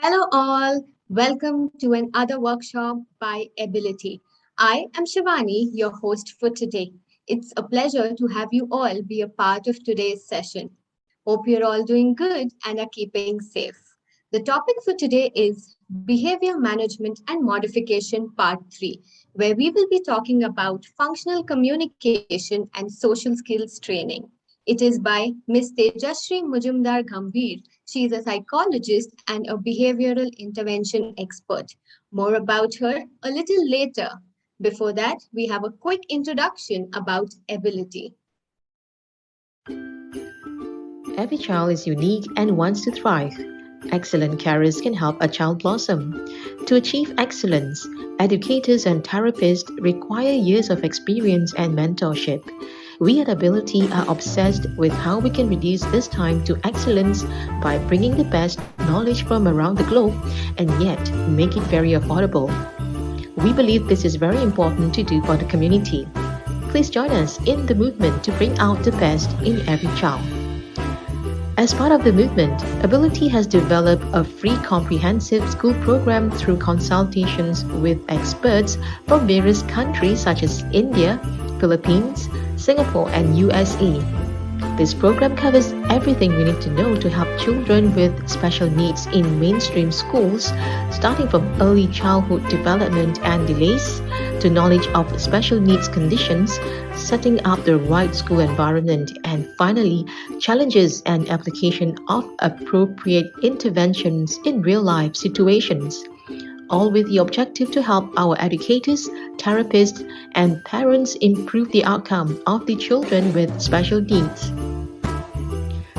Hello, all. Welcome to another workshop by Ability. I am Shivani, your host for today. It's a pleasure to have you all be a part of today's session. Hope you're all doing good and are keeping safe. The topic for today is Behavior Management and Modification Part 3, where we will be talking about functional communication and social skills training. It is by Ms. Tejashree Majumdar Gambhir. She is a psychologist and a behavioral intervention expert. More about her a little later. Before that, we have a quick introduction about ability. Every child is unique and wants to thrive. Excellent carers can help a child blossom. To achieve excellence, educators and therapists require years of experience and mentorship. We at Ability are obsessed with how we can reduce this time to excellence by bringing the best knowledge from around the globe and yet make it very affordable. We believe this is very important to do for the community. Please join us in the movement to bring out the best in every child. As part of the movement, Ability has developed a free comprehensive school program through consultations with experts from various countries such as India, Philippines, Singapore, and USA. This program covers everything we need to know to help children with special needs in mainstream schools, starting from early childhood development and delays to knowledge of special needs conditions, setting up the right school environment, and finally, challenges and application of appropriate interventions in real life situations, all with the objective to help our educators, therapists, and parents improve the outcome of the children with special needs.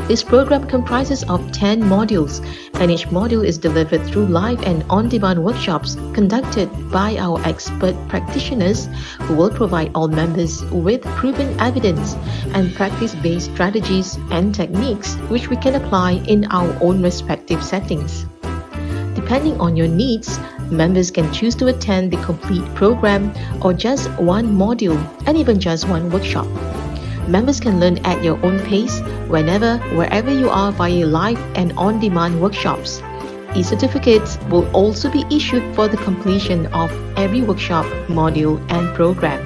This program comprises of 10 modules, and each module is delivered through live and on-demand workshops conducted by our expert practitioners who will provide all members with proven evidence and practice-based strategies and techniques which we can apply in our own respective settings. Depending on your needs, members can choose to attend the complete program or just one module and even just one workshop. Members can learn at your own pace, whenever, wherever you are via live and on-demand workshops. E-certificates will also be issued for the completion of every workshop, module, and program.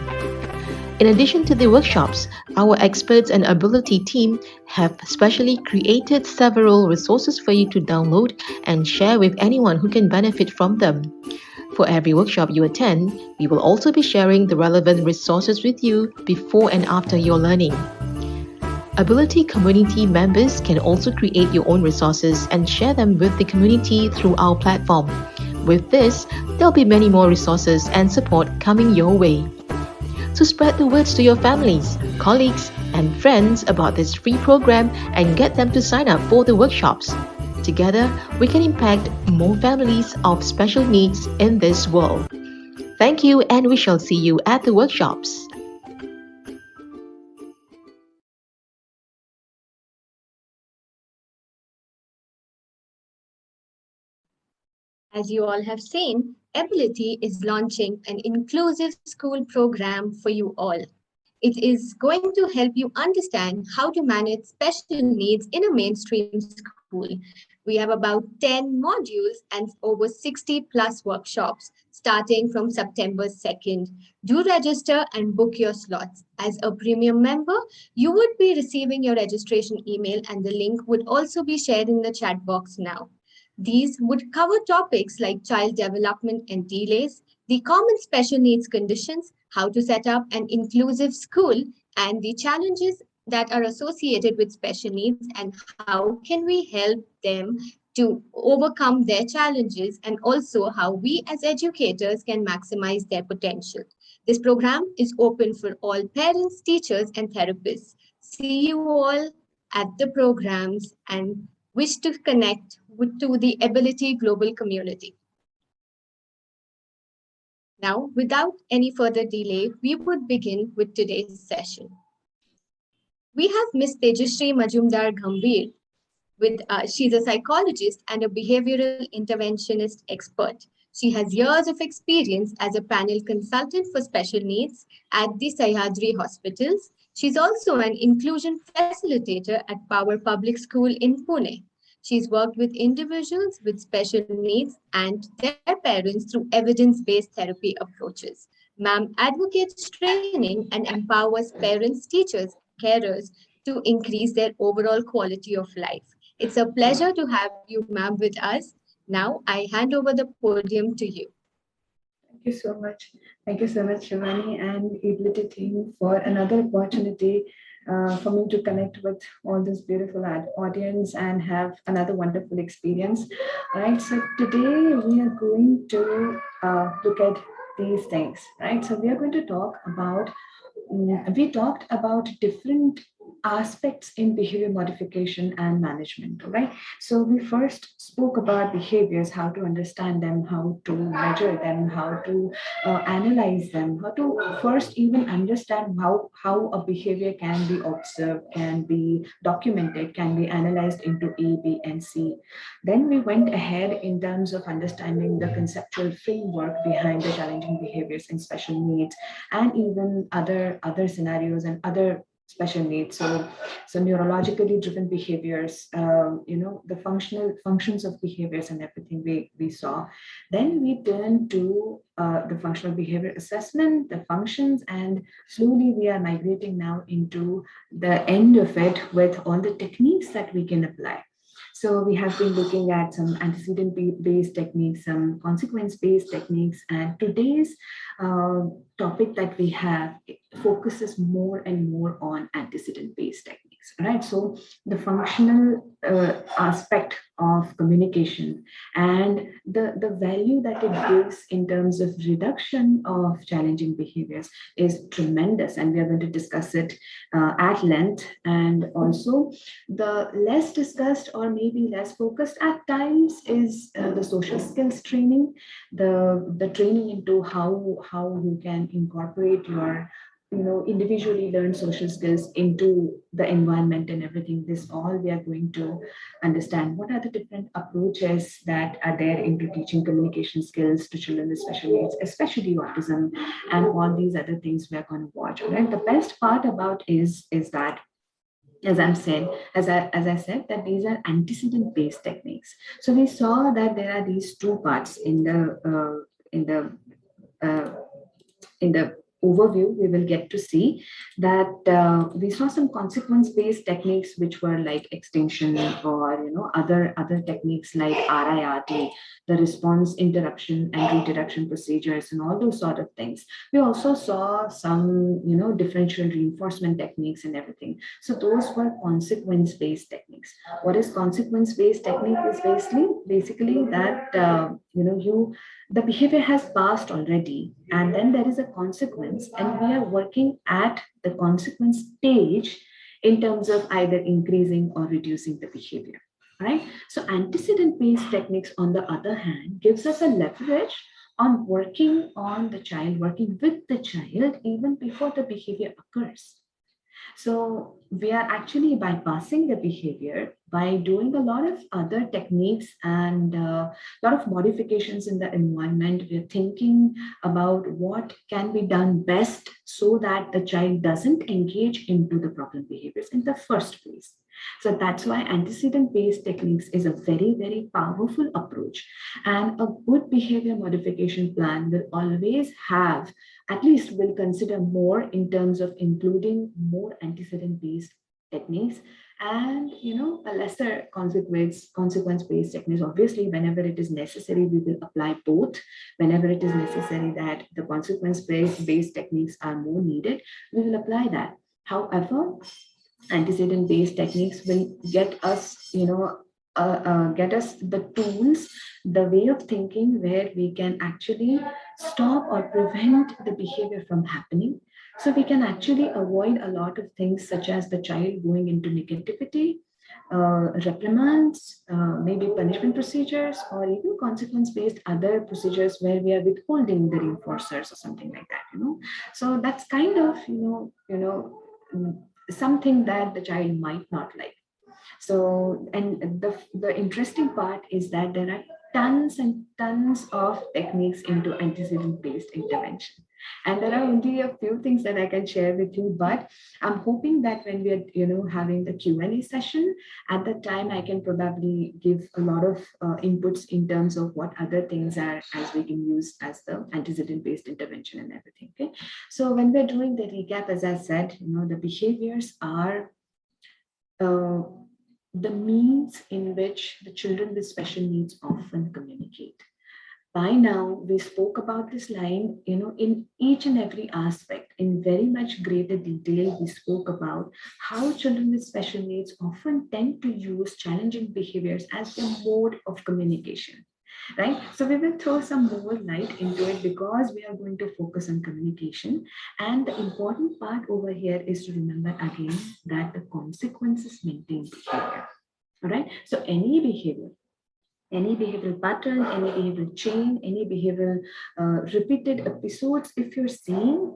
In addition to the workshops, our experts and ability team have specially created several resources for you to download and share with anyone who can benefit from them. For every workshop you attend, we will also be sharing the relevant resources with you before and after your learning. Ability community members can also create your own resources and share them with the community through our platform. With this, there'll be many more resources and support coming your way. So spread the words to your families, colleagues, and friends about this free program and get them to sign up for the workshops. Together, we can impact more families of special needs in this world. Thank you, and we shall see you at the workshops. As you all have seen, Ability is launching an inclusive school program for you all. It is going to help you understand how to manage special needs in a mainstream school. We have about 10 modules and over 60 plus workshops starting from September 2nd. Do register and book your slots. As a premium member, you would be receiving your registration email and the link would also be shared in the chat box now. These would cover topics like child development and delays, the common special needs conditions, how to set up an inclusive school, and the challenges that are associated with special needs and how can we help them to overcome their challenges and also how we as educators can maximize their potential. This program is open for all parents, teachers, and therapists. See you all at the programs and wish to connect to the Ability Global community. Now, without any further delay, we would begin with today's session. We have Ms. Tejashree Majumdar Gambhir. She's a psychologist and a behavioral interventionist expert. She has years of experience as a panel consultant for special needs at the Sahyadri hospitals. She's also an inclusion facilitator at Power Public School in Pune. She's worked with individuals with special needs and their parents through evidence-based therapy approaches. Ma'am advocates training and empowers parents, teachers, carers to increase their overall quality of life. It's a pleasure to have you, ma'am, with us. Now I hand over the podium to you. Thank you so much. Thank you so much, Shivani and Ability team for another opportunity for me to connect with all this beautiful audience and have another wonderful experience. Right. So today we are going to look at these things. Right. So we are going to talk about. We talked about different aspects in behavior modification and management, right? So we first spoke about behaviors, how to understand them, how to measure them, how to analyze them, how to first even understand how a behavior can be observed, can be documented, can be analyzed into A, B, and C. Then we went ahead in terms of understanding the conceptual framework behind the challenging behaviors and special needs, and even other scenarios and other special needs. So neurologically driven behaviors, the functions of behaviors and everything we saw. Then we turned to the functional behavior assessment, the functions, and slowly we are migrating now into the end of it with all the techniques that we can apply. So we have been looking at some antecedent-based techniques, some consequence-based techniques, and today's topic that we have focuses more and more on antecedent-based techniques, right? So the functional aspect of communication and the value that it gives in terms of reduction of challenging behaviors is tremendous, and we are going to discuss it at length. And also the less discussed or maybe less focused at times is the social skills training, the training into how you can incorporate your individually learned social skills into the environment and everything. This all we are going to understand. What are the different approaches that are there into teaching communication skills to children with special needs, especially autism, and all these other things we are going to watch. Right. The best part about is that, as I said, that these are antecedent-based techniques. So we saw that there are these two parts in uh, the overview. We will get to see that we saw some consequence-based techniques, which were like extinction, or other techniques like RIRT, the response interruption and redirection procedures, and all those sort of things. We also saw some differential reinforcement techniques and everything. So those were consequence-based techniques. What is consequence-based technique is basically that the behavior has passed already, and then there is a consequence, and we are working at the consequence stage in terms of either increasing or reducing the behavior, right? So antecedent based techniques, on the other hand, gives us a leverage on working on the child, working with the child even before the behavior occurs. So we are actually bypassing the behavior by doing a lot of other techniques and a lot of modifications in the environment. We're thinking about what can be done best so that the child doesn't engage into the problem behaviors in the first place. So that's why antecedent-based techniques is a very, very powerful approach. And a good behavior modification plan will always have, at least will consider more in terms of including more antecedent-based techniques and a lesser consequence-based techniques. Obviously, whenever it is necessary, we will apply both. Whenever it is necessary that the consequence-based techniques are more needed, we will apply that. However, antecedent-based techniques will get us, get us the tools, the way of thinking where we can actually stop or prevent the behavior from happening. So we can actually avoid a lot of things, such as the child going into negativity, reprimands, maybe punishment procedures, or even consequence-based other procedures where we are withholding the reinforcers or something like that. So that's kind of, something that the child might not like. So, and the interesting part is that there are tons and tons of techniques into antecedent based intervention. And there are only a few things that I can share with you, but I'm hoping that when we are, having the Q&A session, at that time, I can probably give a lot of inputs in terms of what other things are as we can use as the antecedent-based intervention and everything. Okay. So when we're doing the recap, as I said, the behaviors are uh, the means in which the children with special needs often communicate. By now, we spoke about this line, in each and every aspect, in very much greater detail. We spoke about how children with special needs often tend to use challenging behaviors as their mode of communication, right? So we will throw some more light into it because we are going to focus on communication. And the important part over here is to remember again that the consequences maintain behavior, all right? So any behavioral pattern, any behavioral chain, any behavioral repeated episodes, if you're seeing,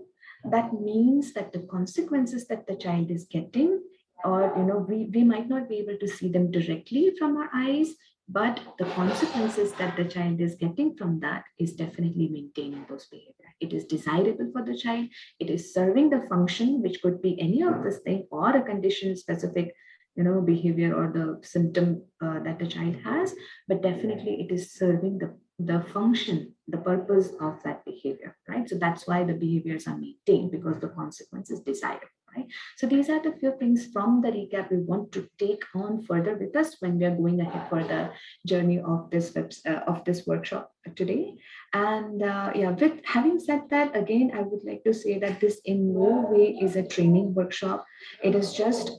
that means that the consequences that the child is getting, or we might not be able to see them directly from our eyes, but the consequences that the child is getting from that is definitely maintaining those behavior. It is desirable for the child. It is serving the function, which could be any of this thing or a condition specific behavior or the symptom that the child has, but definitely it is serving the function, the purpose of that behavior, right? So that's why the behaviors are maintained, because the consequence is desirable, right? So these are the few things from the recap we want to take on further with us when we are going ahead for the journey of this workshop today. And with having said that, again, I would like to say that this in no way is a training workshop. It is just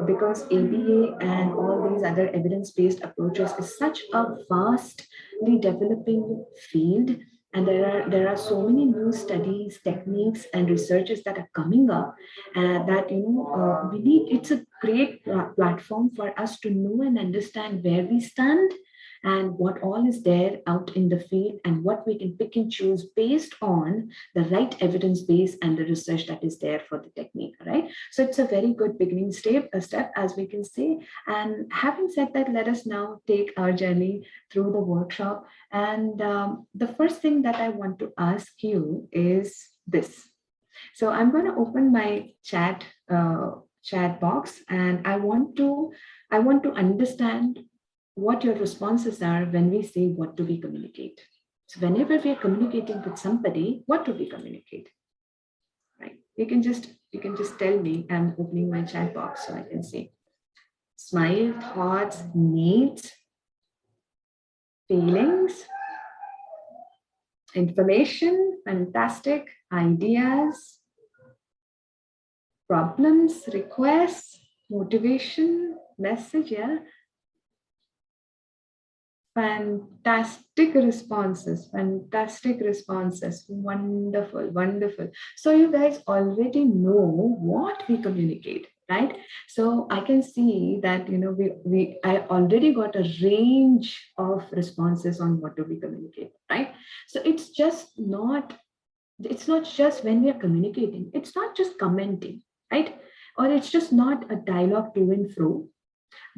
because ABA and all these other evidence-based approaches is such a vastly developing field, and there are so many new studies, techniques, and researches that are coming up, that we need. It's a great platform for us to know and understand where we stand and what all is there out in the field, and what we can pick and choose based on the right evidence base and the research that is there for the technique, right? So it's a very good beginning step, as we can say. And having said that, let us now take our journey through the workshop. And the first thing that I want to ask you is this. So I'm going to open my chat box, and I want to understand what your responses are when we say, what do we communicate? So whenever we are communicating with somebody, what do we communicate? Right? You can just tell me. I'm opening my chat box so I can see. Smile, thoughts, needs, feelings, information, fantastic, ideas, problems, requests, motivation, message, yeah. Fantastic responses, wonderful. So you guys already know what we communicate, right? So I can see that I already got a range of responses on what do we communicate, right? So it's not just when we are communicating, it's not just commenting, right? Or it's just not a dialogue to and fro.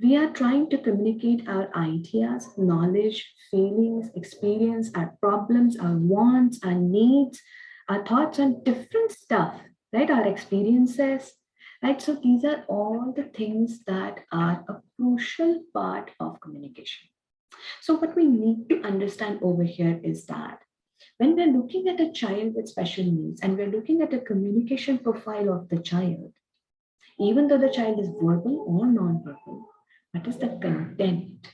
We are trying to communicate our ideas, knowledge, feelings, experience, our problems, our wants, our needs, our thoughts on different stuff, right? Our experiences, right? So these are all the things that are a crucial part of communication. So what we need to understand over here is that when we're looking at a child with special needs and we're looking at a communication profile of the child, even though the child is verbal or non-verbal, what is the content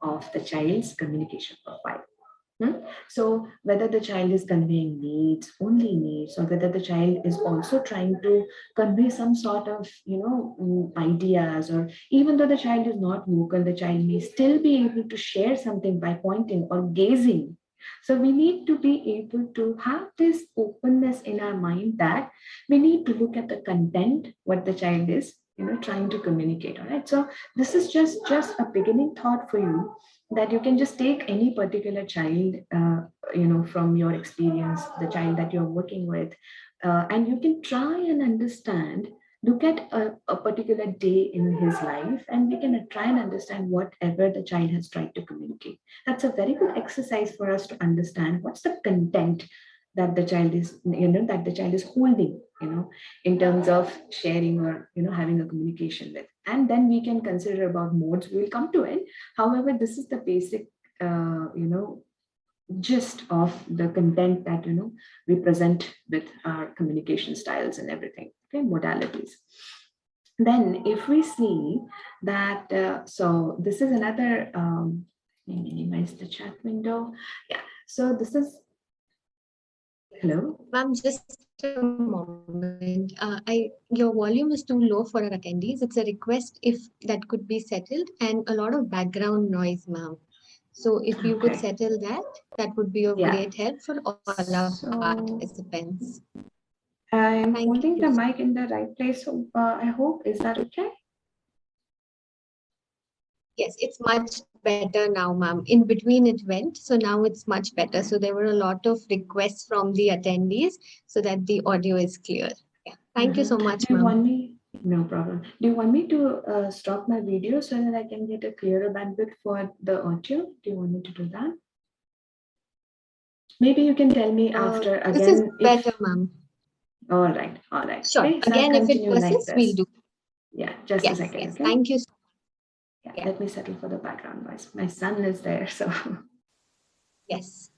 of the child's communication profile? So whether the child is conveying needs, only needs, or whether the child is also trying to convey some sort of, ideas, or even though the child is not vocal, the child may still be able to share something by pointing or gazing. So we need to be able to have this openness in our mind that we need to look at the content, what the child is, trying to communicate. All right. So this is just a beginning thought for you, that you can just take any particular child, from your experience, the child that you're working with, and you can try and understand, look at a particular day in his life, and we can try and understand whatever the child has tried to communicate. That's a very good exercise for us to understand what's the content that the child is, that the child is holding, in terms of sharing or, having a communication with. And then we can consider about modes. We'll come to it. However, this is the basic, gist of the content that, we present with our communication styles and everything. Okay, modalities. Then if we see that, so this is another, let me minimize the chat window. Yeah, so this is, hello? Ma'am, just a moment. Your volume is too low for our attendees. It's a request if that could be settled, and a lot of background noise, ma'am. So if you could Okay. settle that, that would be of Yeah. great help for all our participants. I'm Thank holding you. the mic in the right place, so I hope, is that okay? Yes, it's much better now, ma'am. In between it went, so now it's much better. So there were a lot of requests from the attendees so that the audio is clear. Yeah. Thank you so much, Do you want ma'am. me? No problem. Do you want me to stop my video so that I can get a clearer bandwidth for the audio? Do you want me to do that? Maybe you can tell me after again. This is better, ma'am. All right, all right. Sure. Okay, so Again, I'll if it continue like persists, we'll this. do. Yeah, just a Yes, second. yes. Okay. Thank you. Yeah, let me settle for the background noise. My son is there, so. Yes.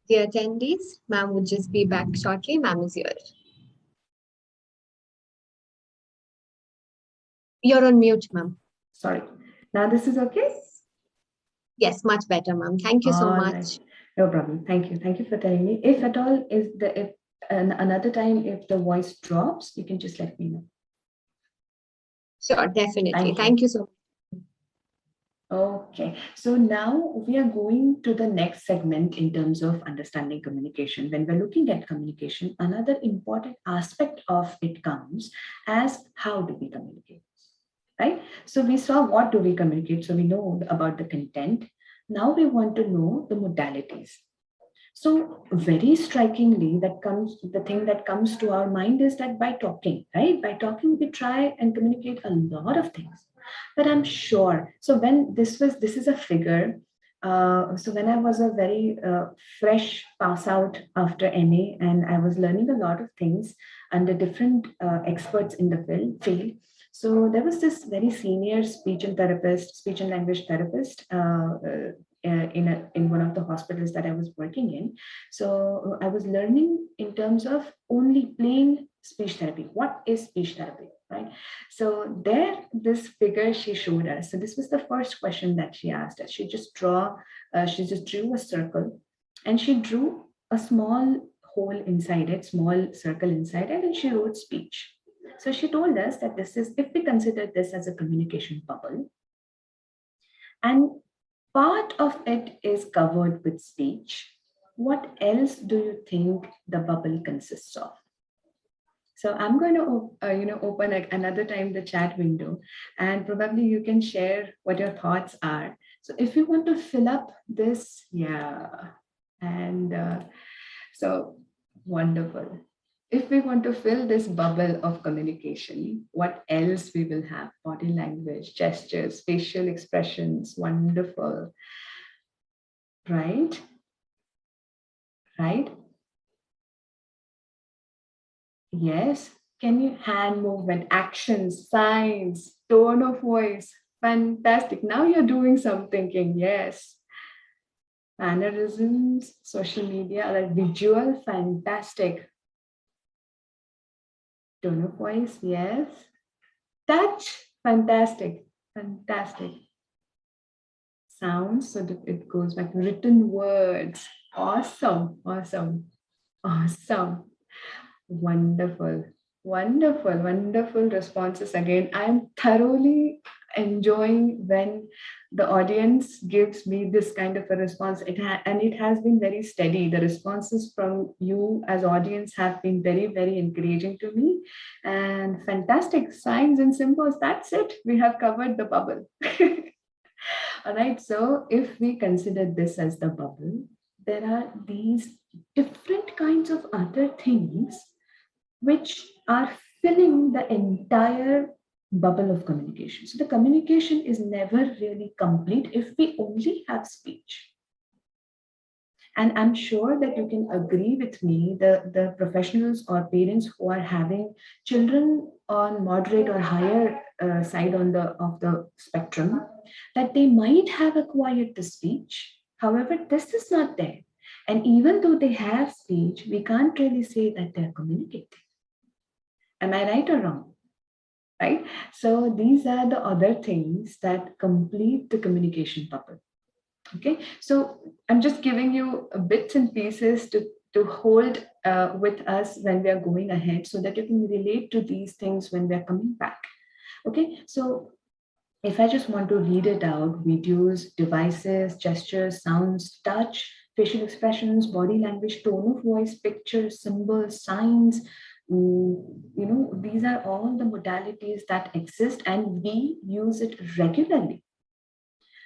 The attendees, ma'am would just be back shortly. Ma'am is here. You're on mute, ma'am. Sorry. Now this is okay? Yes, much better, ma'am. Thank you so All much. right. No problem. Thank you. Thank you for telling me. If at all, if another time, if the voice drops, you can just let me know. Sure, definitely. Thank Thank you so much. Okay, so now we are going to the next segment in terms of understanding communication. When we're looking at communication, another important aspect of it comes as how do we communicate, right? So we saw what do we communicate, so we know about the content. Now we want to know the modalities. So very strikingly, the thing that comes to our mind is that by talking, right? By talking, we try and communicate a lot of things. But I'm sure, so when this is a figure. So when I was a very fresh pass out after MA, and I was learning a lot of things under different experts in the field. So there was this very senior speech and language therapist, in one of the hospitals that I was working in. So I was learning in terms of only plain speech therapy. What is speech therapy, right? So there, this figure she showed us. So this was the first question that she asked us. She just drew a circle, and she drew a small hole inside it, small circle inside it, and she wrote speech. So she told us that this is, if we consider this as a communication bubble, and part of it is covered with speech, what else do you think the bubble consists of? So I'm going to, open another time the chat window, and probably you can share what your thoughts are. So if you want to fill up this, yeah, and so wonderful. If we want to fill this bubble of communication, what else we will have? Body language, gestures, facial expressions, wonderful. Right? Right? Yes. Can you hand movement, actions, signs, tone of voice? Fantastic. Now you're doing some thinking. Yes. Mannerisms, social media, like visual, fantastic. Tone of voice, yes. Touch, fantastic. Fantastic. Sounds, so that it goes back to written words. Awesome. Awesome. Awesome. Wonderful. Wonderful. Wonderful responses again. I'm thoroughly enjoying when the audience gives me this kind of a response. And it has been very steady. The responses from you as audience have been very, very encouraging to me. And fantastic signs and symbols. That's it. We have covered the bubble. All right. So if we consider this as the bubble, there are these different kinds of other things which are filling the entire bubble of communication. So the communication is never really complete if we only have speech. And I'm sure that you can agree with me, the professionals or parents who are having children on moderate or higher side of the spectrum, that they might have acquired the speech. However, this is not there. And even though they have speech, we can't really say that they're communicating. Am I right or wrong? Right? So these are the other things that complete the communication bubble. Okay, so I'm just giving you bits and pieces to hold with us when we are going ahead so that you can relate to these things when we are coming back. Okay, so if I just want to read it out, videos, devices, gestures, sounds, touch, facial expressions, body language, tone of voice, pictures, symbols, signs, these are all the modalities that exist and we use it regularly.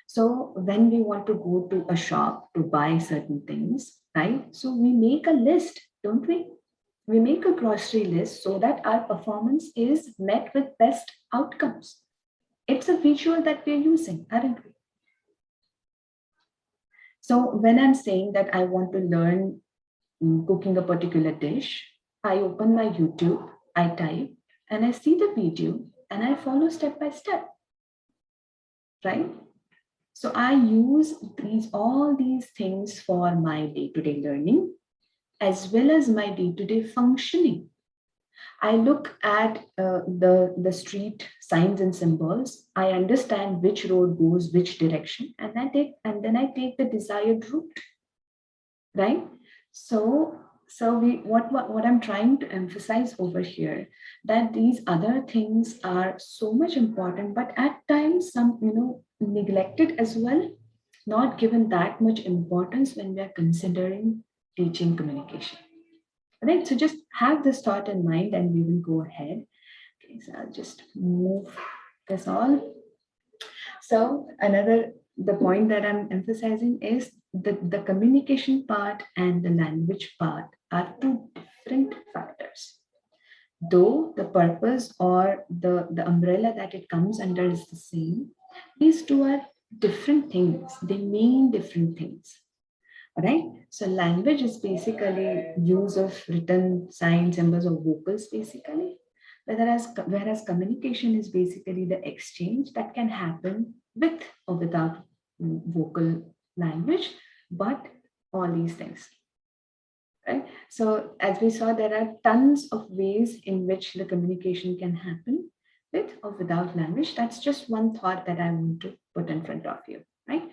So when we want to go to a shop to buy certain things, right? So we make a list, don't we? We make a grocery list so that our performance is met with best outcomes. It's a visual that we're using, aren't we? So when I'm saying that I want to learn cooking a particular dish, I open my YouTube, I type, and I see the video and I follow step by step, right? So I use all these things for my day-to-day learning as well as my day-to-day functioning. I look at the street signs and symbols. I understand which road goes which direction, and then I take the desired route, right? So what I'm trying to emphasize over here, that these other things are so much important, but at times some neglected as well, not given that much importance when we are considering teaching communication. Right, so just have this thought in mind and we will go ahead. Okay, so I'll just move this all. So the point that I'm emphasizing is the communication part and the language part are two different factors. Though the purpose or the umbrella that it comes under is the same, these two are different things. They mean different things. Right? So language is basically use of written signs, symbols, or vocals, basically. Whereas communication is basically the exchange that can happen with or without vocal language, but all these things. Right? So as we saw, there are tons of ways in which the communication can happen with or without language. That's just one thought that I want to put in front of you. Right?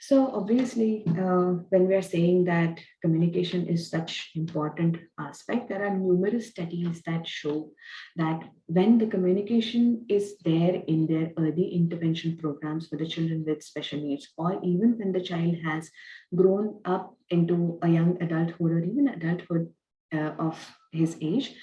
So obviously, when we are saying that communication is such important aspect, there are numerous studies that show that when the communication is there in their early intervention programs for the children with special needs, or even when the child has grown up into a young adulthood or even adulthood of his age,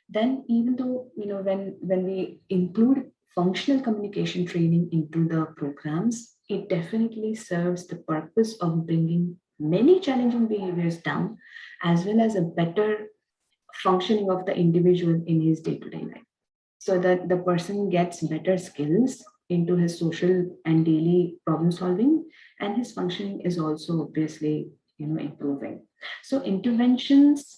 then even though when we include functional communication training into the programs, it definitely serves the purpose of bringing many challenging behaviors down, as well as a better functioning of the individual in his day-to-day life, so that the person gets better skills into his social and daily problem solving, and his functioning is also obviously improving. So interventions,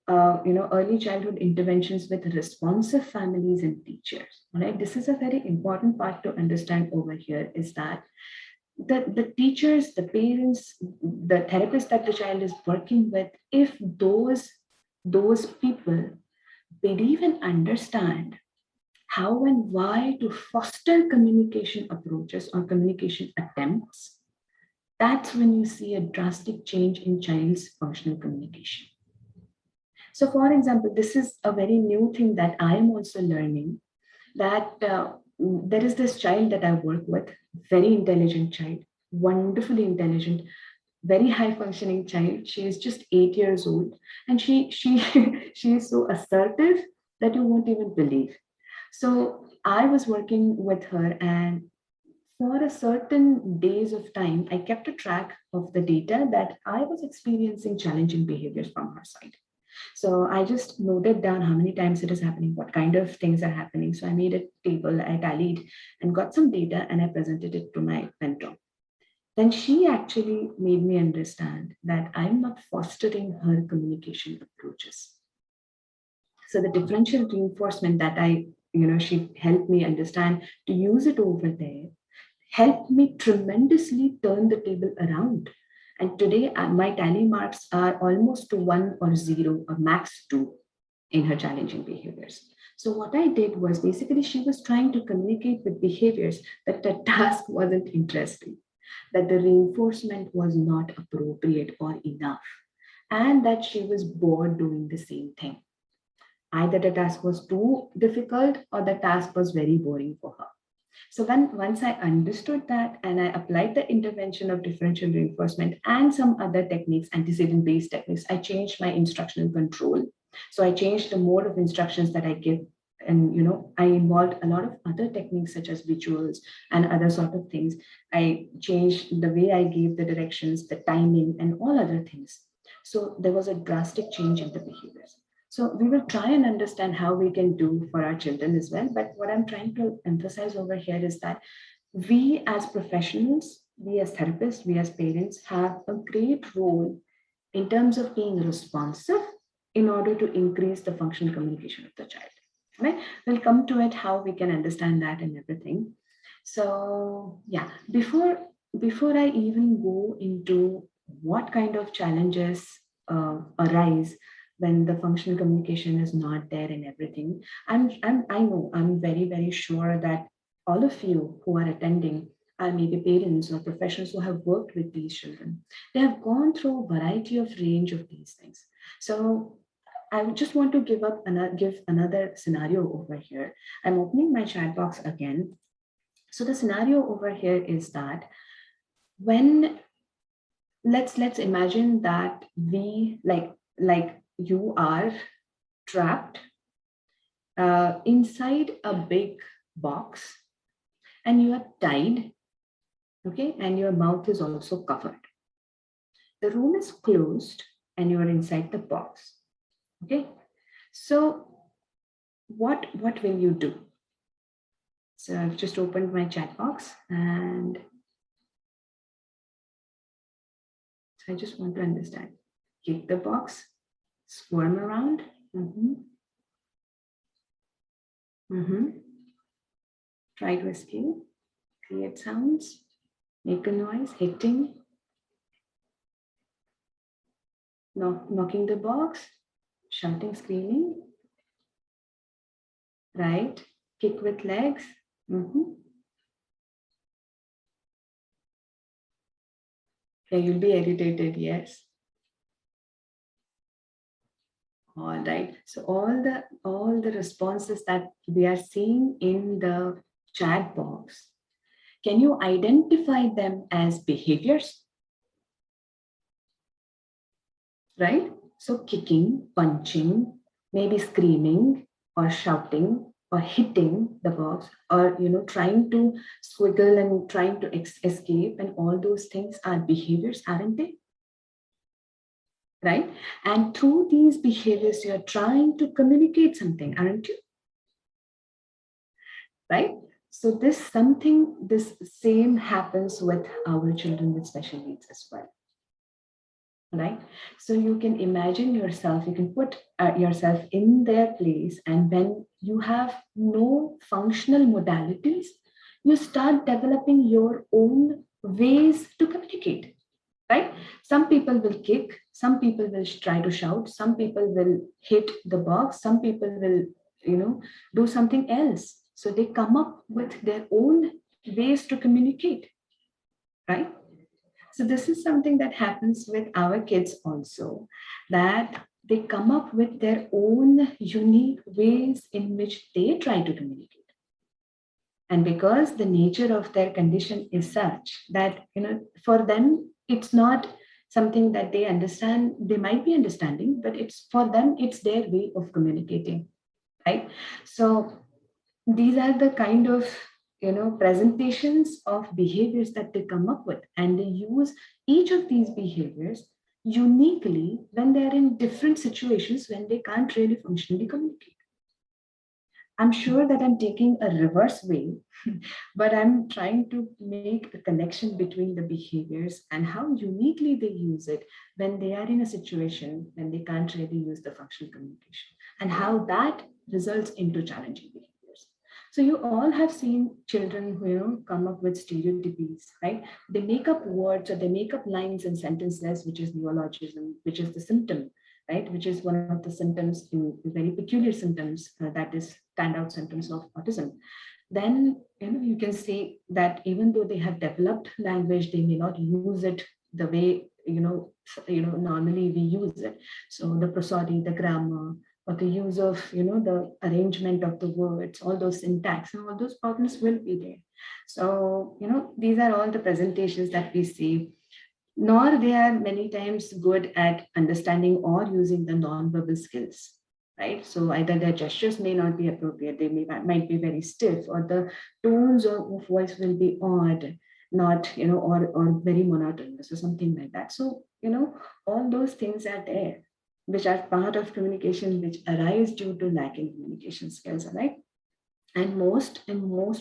early childhood interventions with responsive families and teachers, right? This is a very important part to understand over here, is that the teachers, the parents, the therapists that the child is working with, if those people believe and understand how and why to foster communication approaches or communication attempts, that's when you see a drastic change in child's functional communication. So for example, this is a very new thing that I am also learning, that there is this child that I work with, very intelligent child, wonderfully intelligent, very high functioning child. She is just 8 years old, and she she is so assertive that you won't even believe. So I was working with her, and for a certain days of time, I kept a track of the data that I was experiencing challenging behaviors from her side. So I just noted down how many times it is happening, what kind of things are happening. So I made a table, I tallied and got some data and I presented it to my mentor. Then she actually made me understand that I'm not fostering her communication approaches. So the differential reinforcement that she helped me understand to use it over there helped me tremendously turn the table around. And today, my tally marks are almost to 1 or 0 or max 2 in her challenging behaviors. So what I did was basically she was trying to communicate with behaviors that the task wasn't interesting, that the reinforcement was not appropriate or enough, and that she was bored doing the same thing. Either the task was too difficult or the task was very boring for her. So once I understood that and I applied the intervention of differential reinforcement and some other techniques, antecedent-based techniques, I changed my instructional control. So I changed the mode of instructions that I give. And I involved a lot of other techniques such as visuals and other sort of things. I changed the way I gave the directions, the timing, and all other things. So there was a drastic change in the behaviors. So we will try and understand how we can do for our children as well. But what I'm trying to emphasize over here is that we as professionals, we as therapists, we as parents have a great role in terms of being responsive in order to increase the functional communication of the child. Right? We'll come to it how we can understand that and everything. So yeah, before I even go into what kind of challenges arise when the functional communication is not there and everything, I know I'm very, very sure that all of you who are attending are maybe parents or professionals who have worked with these children. They have gone through a variety of range of these things. So I would just want to give another scenario over here. I'm opening my chat box again. So the scenario over here is that when let's imagine that we like you are trapped inside a big box and you are tied, okay, and your mouth is also covered. The room is closed and you are inside the box, okay. So what will you do? So I've just opened my chat box and so I just want to understand. Kick the box, squirm around. Try to escape, create sounds, make a noise, hitting, knocking the box, shouting, screaming, right? Kick with legs. Yeah, you'll be irritated, yes. All right. So all the responses that we are seeing in the chat box, can you identify them as behaviors? Right? So kicking, punching, maybe screaming or shouting or hitting the box or trying to squiggle and trying to escape, and all those things are behaviors, aren't they? Right? And through these behaviors, you're trying to communicate something, aren't you? Right? So this same happens with our children with special needs as well. Right? So you can imagine yourself, you can put yourself in their place, and when you have no functional modalities, you start developing your own ways to communicate. Right? Some people will kick, some people will try to shout, some people will hit the box, some people will, do something else. So they come up with their own ways to communicate, right? So this is something that happens with our kids also, that they come up with their own unique ways in which they try to communicate. And because the nature of their condition is such that, for them, it's not something that they understand, they might be understanding, but it's for them, it's their way of communicating, right? So these are the kind of, presentations of behaviors that they come up with, and they use each of these behaviors uniquely when they're in different situations when they can't really functionally communicate. I'm sure that I'm taking a reverse way, but I'm trying to make a connection between the behaviors and how uniquely they use it when they are in a situation when they can't really use the functional communication, and how that results into challenging behaviors. So you all have seen children who come up with stereotypies, right? They make up words or they make up lines and sentences, which is neologism, which is the symptom, right? Which is one of the symptoms, in very peculiar symptoms, that is standout symptoms of autism. Then you can say that even though they have developed language, they may not use it the way normally we use it. So the prosody, the grammar, or the use of the arrangement of the words, all those syntax and all those problems will be there. So these are all the presentations that we see, nor they are many times good at understanding or using the non-verbal skills, right? So either their gestures may not be appropriate, they might be very stiff, or the tones of voice will be odd, not, or very monotonous or something like that. So, all those things are there, which are part of communication, which arise due to lacking communication skills, right? And most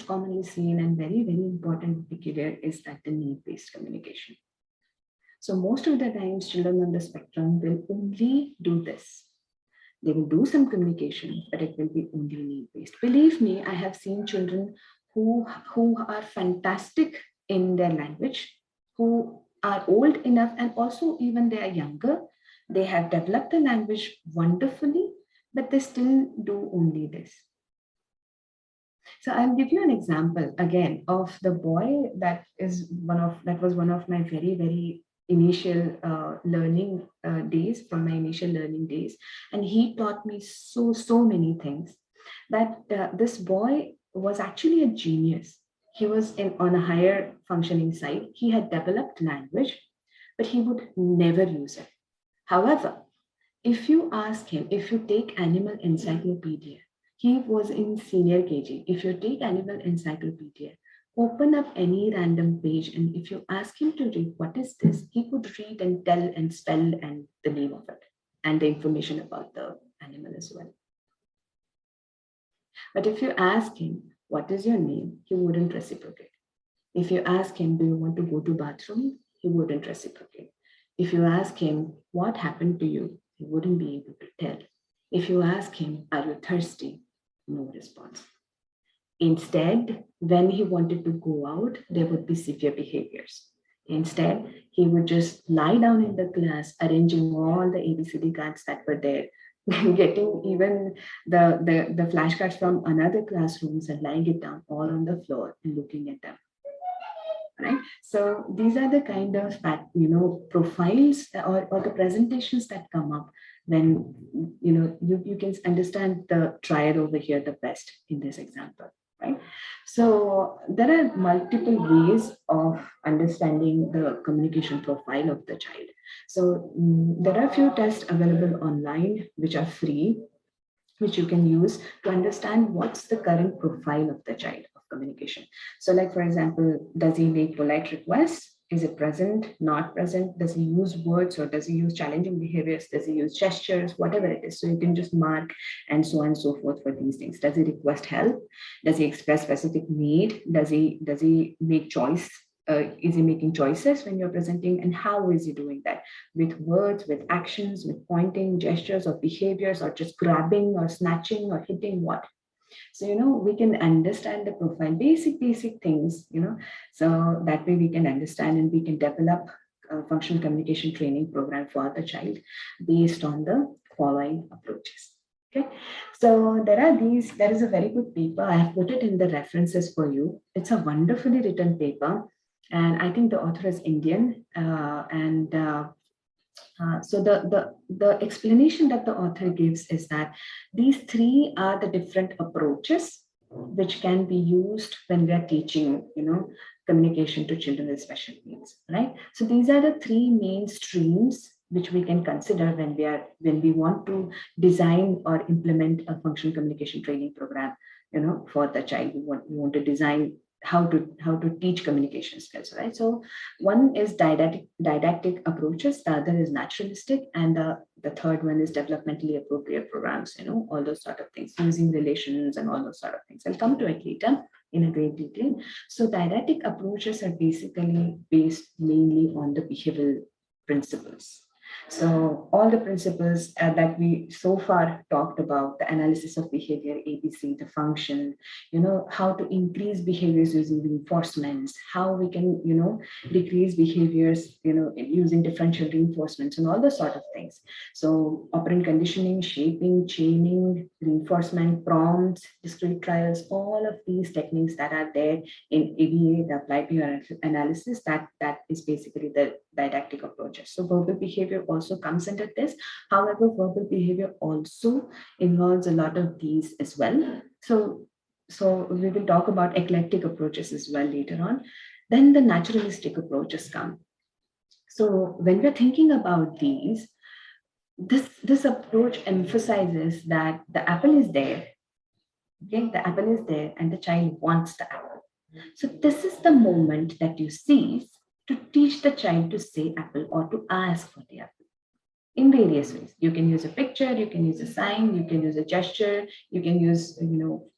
commonly seen and very, very important peculiar is that the need-based communication. So most of the times children on the spectrum will only do this. They will do some communication, but it will be only need-based. Believe me, I have seen children who are fantastic in their language, who are old enough, and also even they are younger. They have developed the language wonderfully, but they still do only this. So I'll give you an example again of the boy that was one of my very, very initial learning days, from my initial learning days. And he taught me so many things, that this boy was actually a genius. He was on a higher functioning side. He had developed language, but he would never use it. However, if you ask him, if you take Animal Encyclopedia, he was in senior KG. If you take Animal Encyclopedia, open up any random page, and if you ask him to read what is this, he could read and tell and spell and the name of it and the information about the animal as well. But if you ask him, what is your name, he wouldn't reciprocate. If you ask him, do you want to go to bathroom, he wouldn't reciprocate. If you ask him, what happened to you, he wouldn't be able to tell. If you ask him, are you thirsty, no response. Instead, when he wanted to go out, there would be severe behaviors. Instead, he would just lie down in the class, arranging all the ABCD cards that were there, getting even the flashcards from another classrooms and lying it down all on the floor and looking at them. Right? So these are the kind of profiles or the presentations that come up when you can understand the triad over here the best in this example, right? So there are multiple ways of understanding the communication profile of the child. So there are a few tests available online which are free, which you can use to understand what's the current profile of the child of communication. So like, for example, does he make polite requests? Is it present, not present? Does he use words, or does he use challenging behaviors? Does he use gestures, whatever it is? So you can just mark and so on and so forth for these things. Does he request help? Does he express specific need? Does he make choice? Is he making choices when you're presenting, and how is he doing that? With words, with actions, with pointing, gestures, or behaviors, or just grabbing or snatching or hitting what? So, we can understand the profile, basic things, so that way we can understand and we can develop a functional communication training program for the child based on the following approaches. Okay, so there is a very good paper. I have put it in the references for you. It's a wonderfully written paper, and I think the author is Indian. So the explanation that the author gives is that these three are the different approaches which can be used when we are teaching, communication to children with special needs, right? So these are the three main streams which we can consider when we want to design or implement a functional communication training program, for the child. We want to design how to teach communication skills, right? So one is didactic approaches, the other is naturalistic, and the third one is developmentally appropriate programs, all those sort of things, using relations and all those sort of things. I'll come to it later in a great detail. So didactic approaches are basically based mainly on the behavioral principles. So all the principles that we so far talked about, the analysis of behavior, ABC, the function, how to increase behaviors using reinforcements, how we can, decrease behaviors, using differential reinforcements and all those sort of things. So operant conditioning, shaping, chaining, reinforcement, prompts, discrete trials, all of these techniques that are there in ABA, the applied behavior analysis, that is basically the didactic approaches. So verbal behavior also comes under this. However, verbal behavior also involves a lot of these as well. So we will talk about eclectic approaches as well later on. Then the naturalistic approaches come. So when we're thinking about these, this approach emphasizes that the apple is there. Okay, the apple is there and the child wants the apple. So this is the moment that you seize to teach the child to say apple or to ask for the apple in various ways. You can use a picture, you can use a sign, you can use a gesture, you can use,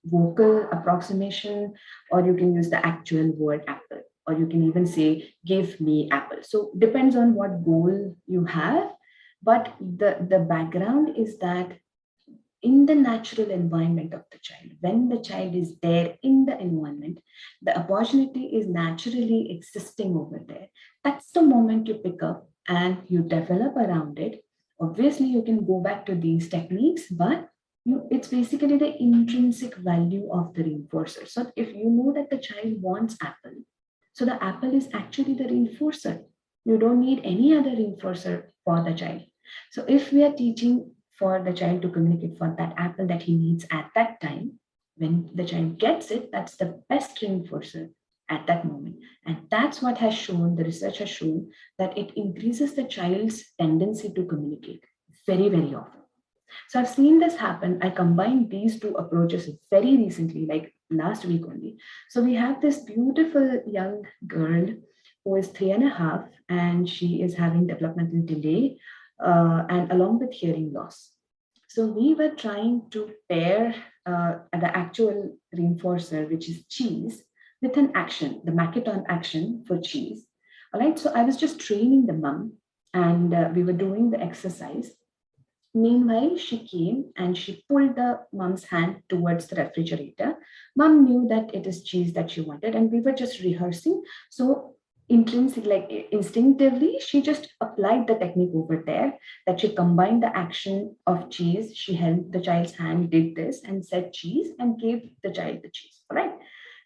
vocal approximation, or you can use the actual word apple, or you can even say, give me apple. So depends on what goal you have. But the background is that in the natural environment of the child, when the child is there in the environment, the opportunity is naturally existing over there. That's the moment you pick up and you develop around it. Obviously, you can go back to these techniques, but it's basically the intrinsic value of the reinforcer. So if you know that the child wants apple, so the apple is actually the reinforcer. You don't need any other reinforcer for the child. So if we are teaching for the child to communicate for that apple that he needs at that time, when the child gets it, that's the best reinforcer at that moment. And that's what has shown, the research has shown, that it increases the child's tendency to communicate very, very often. So I've seen this happen. I combined these two approaches very recently, like last week only. So we have this beautiful young girl who is 3.5, and she is having developmental delay and along with hearing loss. So we were trying to pair the actual reinforcer, which is cheese, with an action, the Macathon action for cheese. All right, so I was just training the mom, and we were doing the exercise. Meanwhile, she came and she pulled the mom's hand towards the refrigerator. Mom knew that it is cheese that she wanted, and we were just rehearsing. So instinctively, she just applied the technique over there, that she combined the action of cheese. She held the child's hand, did this, and said cheese, and gave the child the cheese. All right.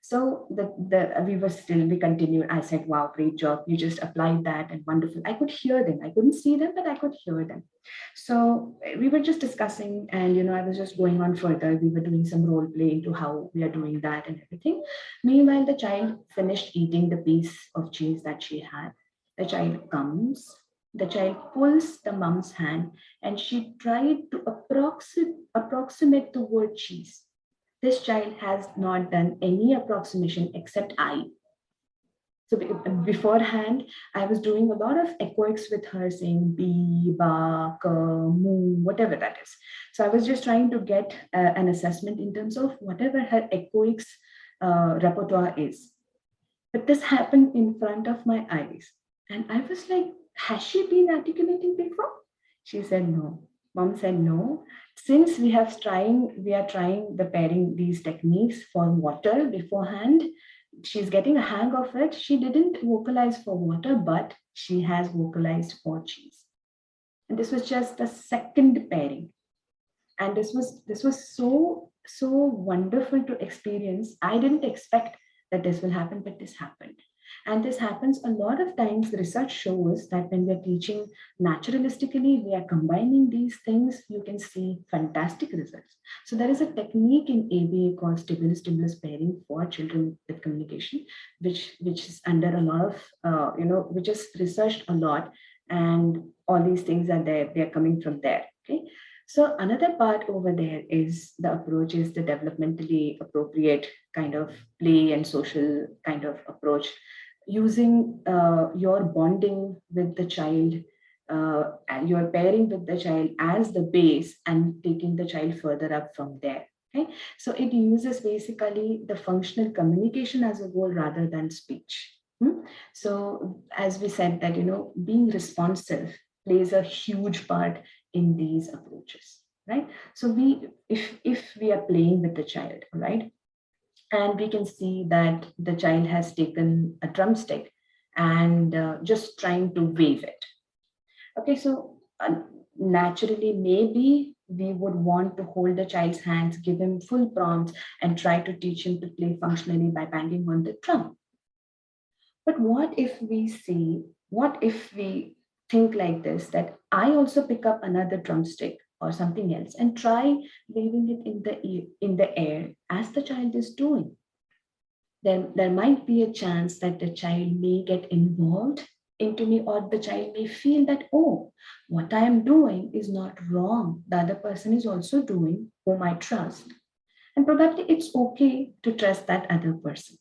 So we continued. I said, wow, great job. You just applied that and wonderful. I could hear them. I couldn't see them, but I could hear them. So we were just discussing, and I was just going on further. We were doing some role play into how we are doing that and everything. Meanwhile, the child finished eating the piece of cheese that she had. The child comes, the child pulls the mom's hand, and she tried to approximate the word cheese. This child has not done any approximation except I. So beforehand, I was doing a lot of echoics with her, saying be, ba, ka, mu, whatever that is. So I was just trying to get an assessment in terms of whatever her echoics repertoire is. But this happened in front of my eyes. And I was like, has she been articulating before? She said no. Mom said no. Since we are trying the pairing these techniques for water beforehand, she's getting a hang of it. She didn't vocalize for water, but she has vocalized for cheese. And this was just the second pairing. And this was so wonderful to experience. I didn't expect that this will happen, but this happened. And this happens a lot of times. The research shows that when we're teaching naturalistically, we are combining these things, you can see fantastic results. So there is a technique in ABA called stimulus-stimulus pairing for children with communication, which is under a lot of, which is researched a lot, and all these things are there. They're coming from there. Okay. So another part over there is the approach is the developmentally appropriate kind of play and social kind of approach, using your bonding with the child and your pairing with the child as the base and taking the child further up from there. Okay, so it uses basically the functional communication as a goal rather than speech. So as we said that being responsive plays a huge part in these approaches, right? So if we are playing with the child, right, and we can see that the child has taken a drumstick and just trying to wave it. Okay, so naturally, maybe we would want to hold the child's hands, give him full prompts, and try to teach him to play functionally by banging on the drum. But what if we think like this, that I also pick up another drumstick or something else and try waving it in the air as the child is doing? Then there might be a chance that the child may get involved into me, or the child may feel that, oh, what I am doing is not wrong. The other person is also doing whom I trust. And probably it's okay to trust that other person.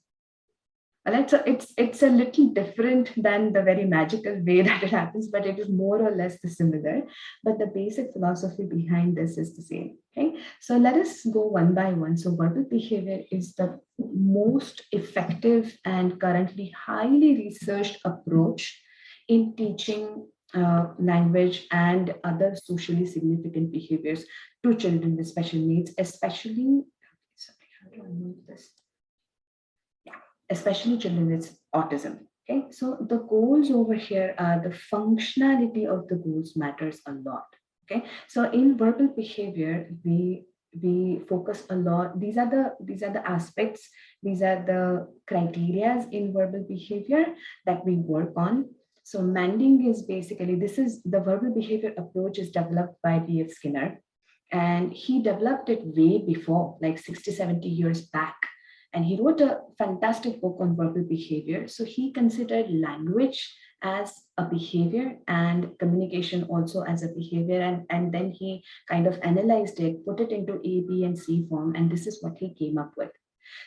Right? So it's a little different than the very magical way that it happens, but it is more or less the similar. But the basic philosophy behind this is the same. Okay, so let us go one by one. So verbal behavior is the most effective and currently highly researched approach in teaching language and other socially significant behaviors to children with special needs, especially. Sorry, how do I move this? Especially children with autism. Okay, so the goals over here are the functionality of the goals matters a lot. Okay, so in verbal behavior, we focus a lot. These are the aspects. These are the criterias in verbal behavior that we work on. So Manding is basically, this is the verbal behavior approach is developed by B.F. Skinner, and he developed it way before, like 60, 70 years back. And he wrote a fantastic book on verbal behavior. So he considered language as a behavior and communication also as a behavior. And then he kind of analyzed it, put it into A, B, and C form. And this is what he came up with.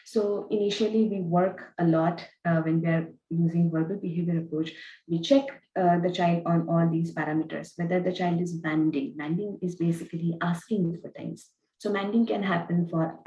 So initially we work a lot when we are using verbal behavior approach. We check the child on all these parameters, whether the child is manding. Manding is basically asking for things. So manding can happen for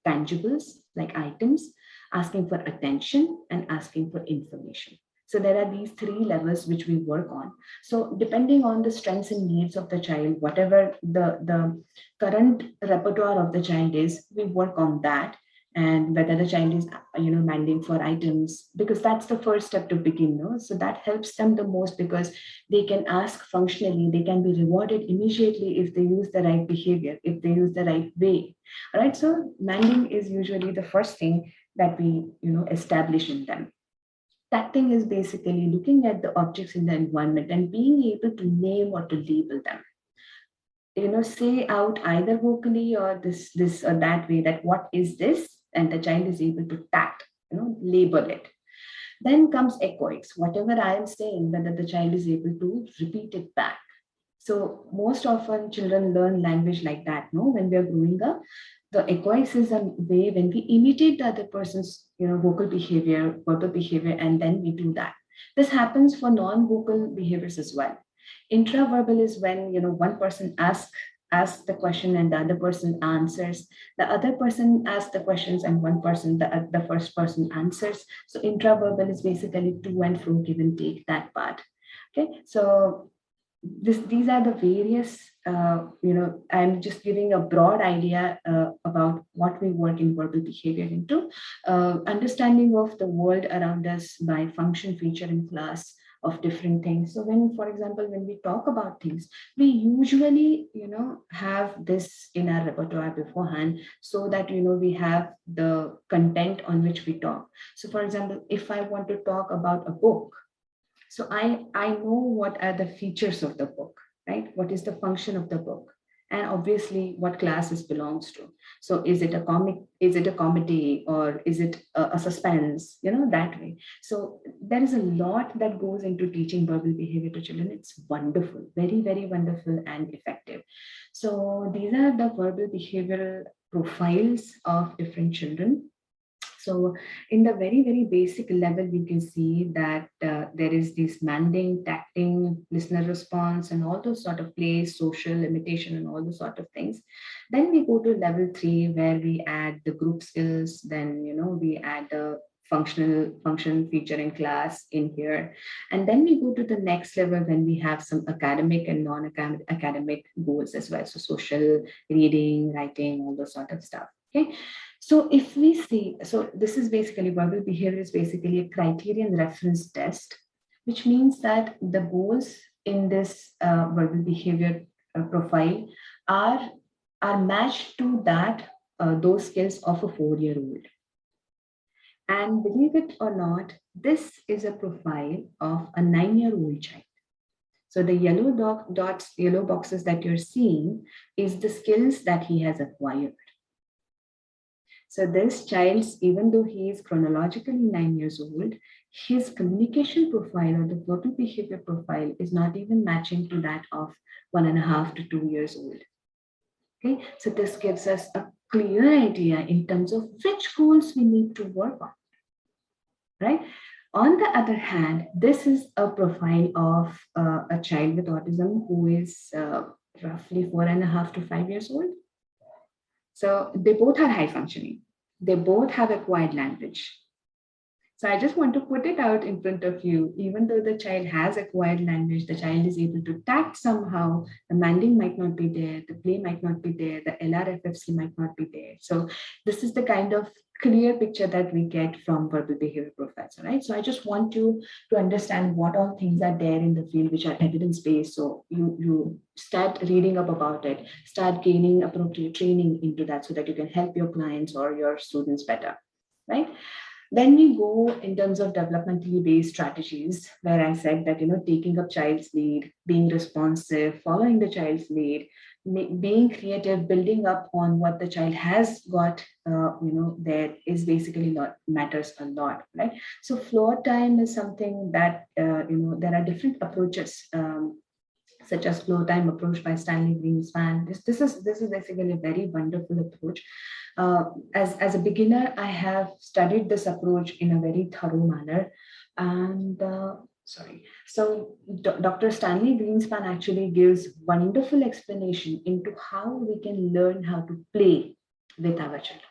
tangibles like items, asking for attention, and asking for information. So there are these three levels which we work on. So depending on the strengths and needs of the child, whatever the current repertoire of the child is, we work on that. And whether the child is manding for items, because that's the first step to begin. No? So that helps them the most, because they can ask functionally, they can be rewarded immediately if they use the right behavior, if they use the right way. All right, so manding is usually the first thing that we establish in them. That thing is basically looking at the objects in the environment and being able to name or to label them. Say out either vocally or this or that way, that what is this, and the child is able to label it. Then comes echoics, whatever I am saying, whether the child is able to repeat it back. So most often children learn language like that, no, when we are growing up. The echoics is a way when we imitate the other person's vocal behavior, verbal behavior, and then we do that. This happens for non-vocal behaviors as well. Intraverbal is when one person asks the question and the other person answers. The other person asks the questions and the first person answers. So intraverbal is basically to and fro, give and take, that part. Okay, so these are the various I'm just giving a broad idea about what we work in verbal behavior into. Understanding of the world around us by function, feature, and class of different things. So when, for example, when we talk about things, we usually have this in our repertoire beforehand, so that we have the content on which we talk. So for example, if I want to talk about a book, so I know what are the features of the book, right? What is the function of the book? and obviously what class this belongs to. So is it a comic, is it a comedy, or is it a suspense, that way. So there is a lot that goes into teaching verbal behavior to children. It's wonderful, very, very wonderful and effective. So these are the verbal behavioral profiles of different children. So in the very, very basic level, you can see that there is this manding, tacting, listener response, and all those sort of plays, social imitation, and all those sort of things. Then we go to level 3, where we add the group skills. Then, we add the function feature in class in here. And then we go to the next level when we have some academic and non-academic goals as well. So social, reading, writing, all those sort of stuff. Okay. So if we see, so this is basically verbal behavior is basically a criterion reference test, which means that the goals in this verbal behavior profile are matched to that those skills of a 4-year-old. And believe it or not, this is a profile of a 9-year-old child. So the yellow dots, yellow boxes that you're seeing is the skills that he has acquired. So this child's, even though he is chronologically 9 years old, his communication profile or the verbal behavior profile is not even matching to that of 1.5 to 2 years old. Okay, so this gives us a clear idea in terms of which goals we need to work on, right? On the other hand, this is a profile of a child with autism who is roughly 4.5 to 5 years old. So they both are high functioning. They both have acquired language. So I just want to put it out in front of you. Even though the child has acquired language, the child is able to tact somehow, the manding might not be there, the play might not be there, the LRFFC might not be there. So this is the kind of clear picture that we get from verbal behavior profiles, right? So I just want you to understand what all things are there in the field which are evidence-based. So you start reading up about it, start gaining appropriate training into that so that you can help your clients or your students better, right? Then we go in terms of developmentally based strategies, where I said that, taking up child's lead, being responsive, following the child's lead, being creative, building up on what the child has got, there is basically matters a lot, right? So floor time is something that, there are different approaches, such as flow time approach by Stanley Greenspan. This is basically a very wonderful approach. As a beginner, I have studied this approach in a very thorough manner. And so Dr. Stanley Greenspan actually gives wonderful explanation into how we can learn how to play with our children.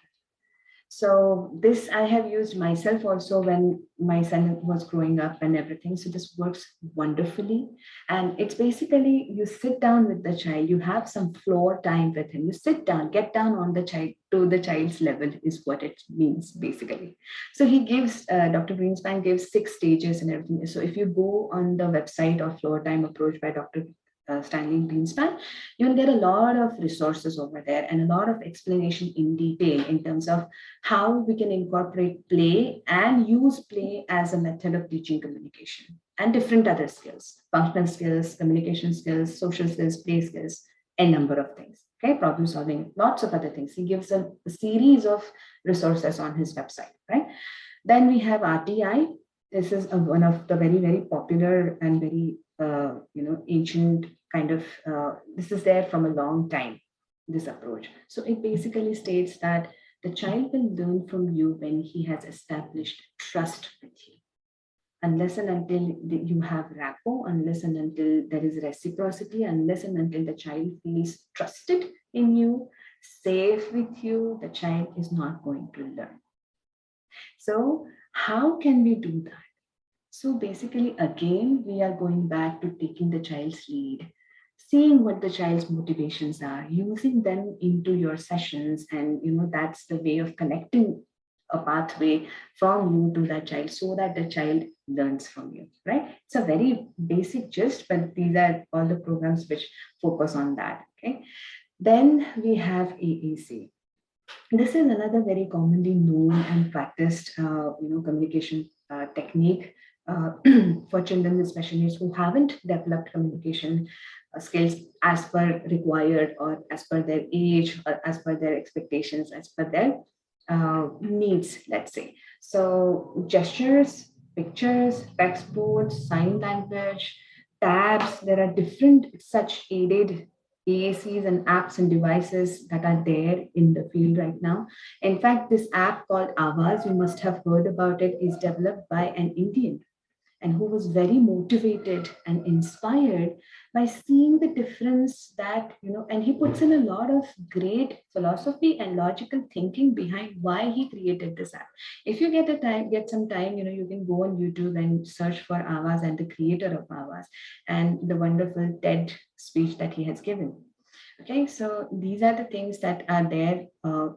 So this I have used myself also when my son was growing up and everything. So this works wonderfully. And it's basically you sit down with the child, you have some floor time with him. You sit down, get down on the child to the child's level is what it means basically. So he gives, Dr. Greenspan gives 6 stages and everything. So if you go on the website of floor time approach by Dr. Stanley Greenspan, you'll get a lot of resources over there and a lot of explanation in detail in terms of how we can incorporate play and use play as a method of teaching communication and different other skills, functional skills, communication skills, social skills, play skills, a number of things. Okay, problem solving, lots of other things. He gives a series of resources on his website, right? Then we have RTI. This is one of the very, very popular and very ancient kind of, this is there from a long time, this approach. So it basically states that the child will learn from you when he has established trust with you. Unless and until you have rapport, unless and until there is reciprocity, unless and until the child feels trusted in you, safe with you, the child is not going to learn. So how can we do that? So basically, again, we are going back to taking the child's lead, seeing what the child's motivations are, using them into your sessions. And, that's the way of connecting a pathway from you to that child so that the child learns from you, right? It's a very basic gist, but these are all the programs which focus on that, okay? Then we have AAC. This is another very commonly known and practiced, communication technique uh, for children with special needs who haven't developed communication skills as per required or as per their age or as per their expectations, as per their needs, let's say. So gestures, pictures, text boards, sign language, tabs, there are different such aided AACs and apps and devices that are there in the field right now. In fact, this app called Avaz, you must have heard about it, is developed by an Indian and who was very motivated and inspired by seeing the difference that, and he puts in a lot of great philosophy and logical thinking behind why he created this app. If you get some time, you can go on YouTube and search for Avaz and the creator of Avaz and the wonderful TED speech that he has given. Okay, so these are the things that are there,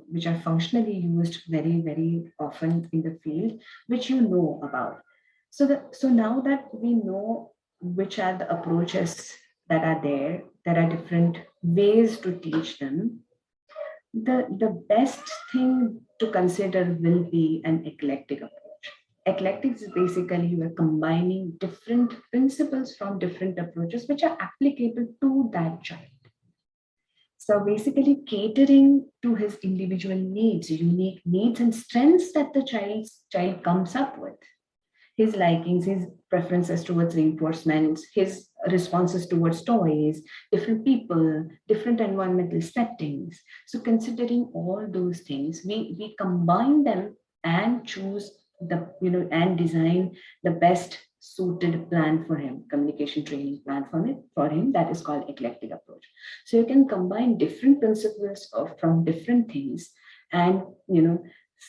which are functionally used very, very often in the field, which you know about. So now that we know which are the approaches that are there are different ways to teach them. The best thing to consider will be an eclectic approach. Eclectic is basically you are combining different principles from different approaches which are applicable to that child. So basically catering to his individual needs, unique needs and strengths that the child comes up with, his likings, his preferences towards reinforcements, his responses towards toys, different people, different environmental settings. So considering all those things, we combine them and choose and design the best suited plan for him, communication training plan for him that is called eclectic approach. So you can combine different principles from different things and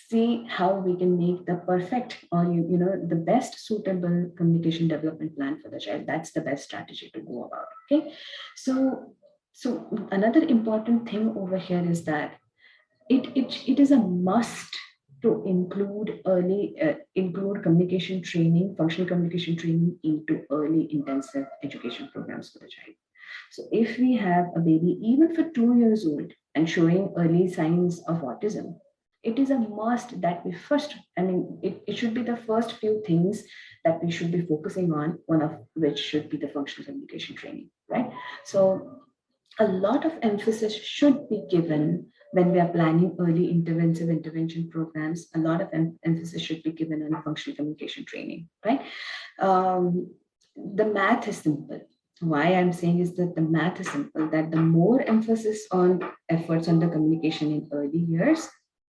see how we can make the perfect or the best suitable communication development plan for the child. That's the best strategy to go about. Okay, so another important thing over here is that it is a must to include communication training, functional communication training into early intensive education programs for the child. So if we have a baby even for 2 years old and showing early signs of autism, it is a must that we first, it should be the first few things that we should be focusing on, one of which should be the functional communication training, right? So a lot of emphasis should be given when we are planning early interventive intervention programs. A lot of emphasis should be given on functional communication training, right? The math is simple. Why I'm saying is that the math is simple, that the more emphasis on efforts on the communication in early years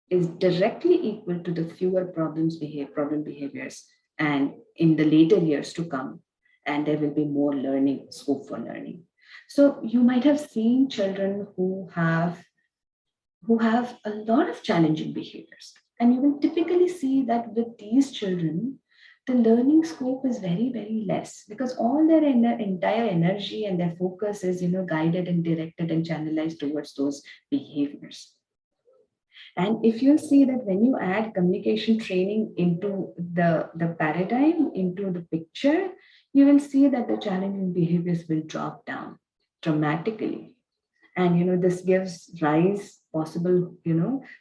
is directly equal to the fewer problem behaviors and in the later years to come, and there will be more learning, scope for learning. So you might have seen children who have a lot of challenging behaviors, and you will typically see that with these children the learning scope is very, very less because all their entire energy and their focus is guided and directed and channelized towards those behaviors. And if you see that when you add communication training into the paradigm, into the picture, you will see that the challenging behaviors will drop down dramatically. And this gives rise possible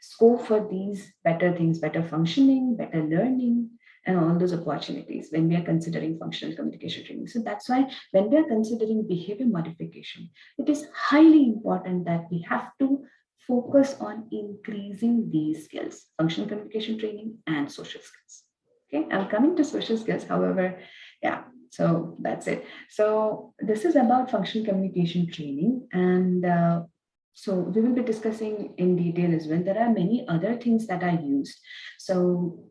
scope for these better things, better functioning, better learning, and all those opportunities when we are considering functional communication training. So that's why when we are considering behavior modification, it is highly important that we have to focus on increasing these skills, functional communication training and social skills. Okay, I'm coming to social skills, however, yeah, so that's it. So this is about functional communication training, and so we will be discussing in detail as well. There are many other things that are used. So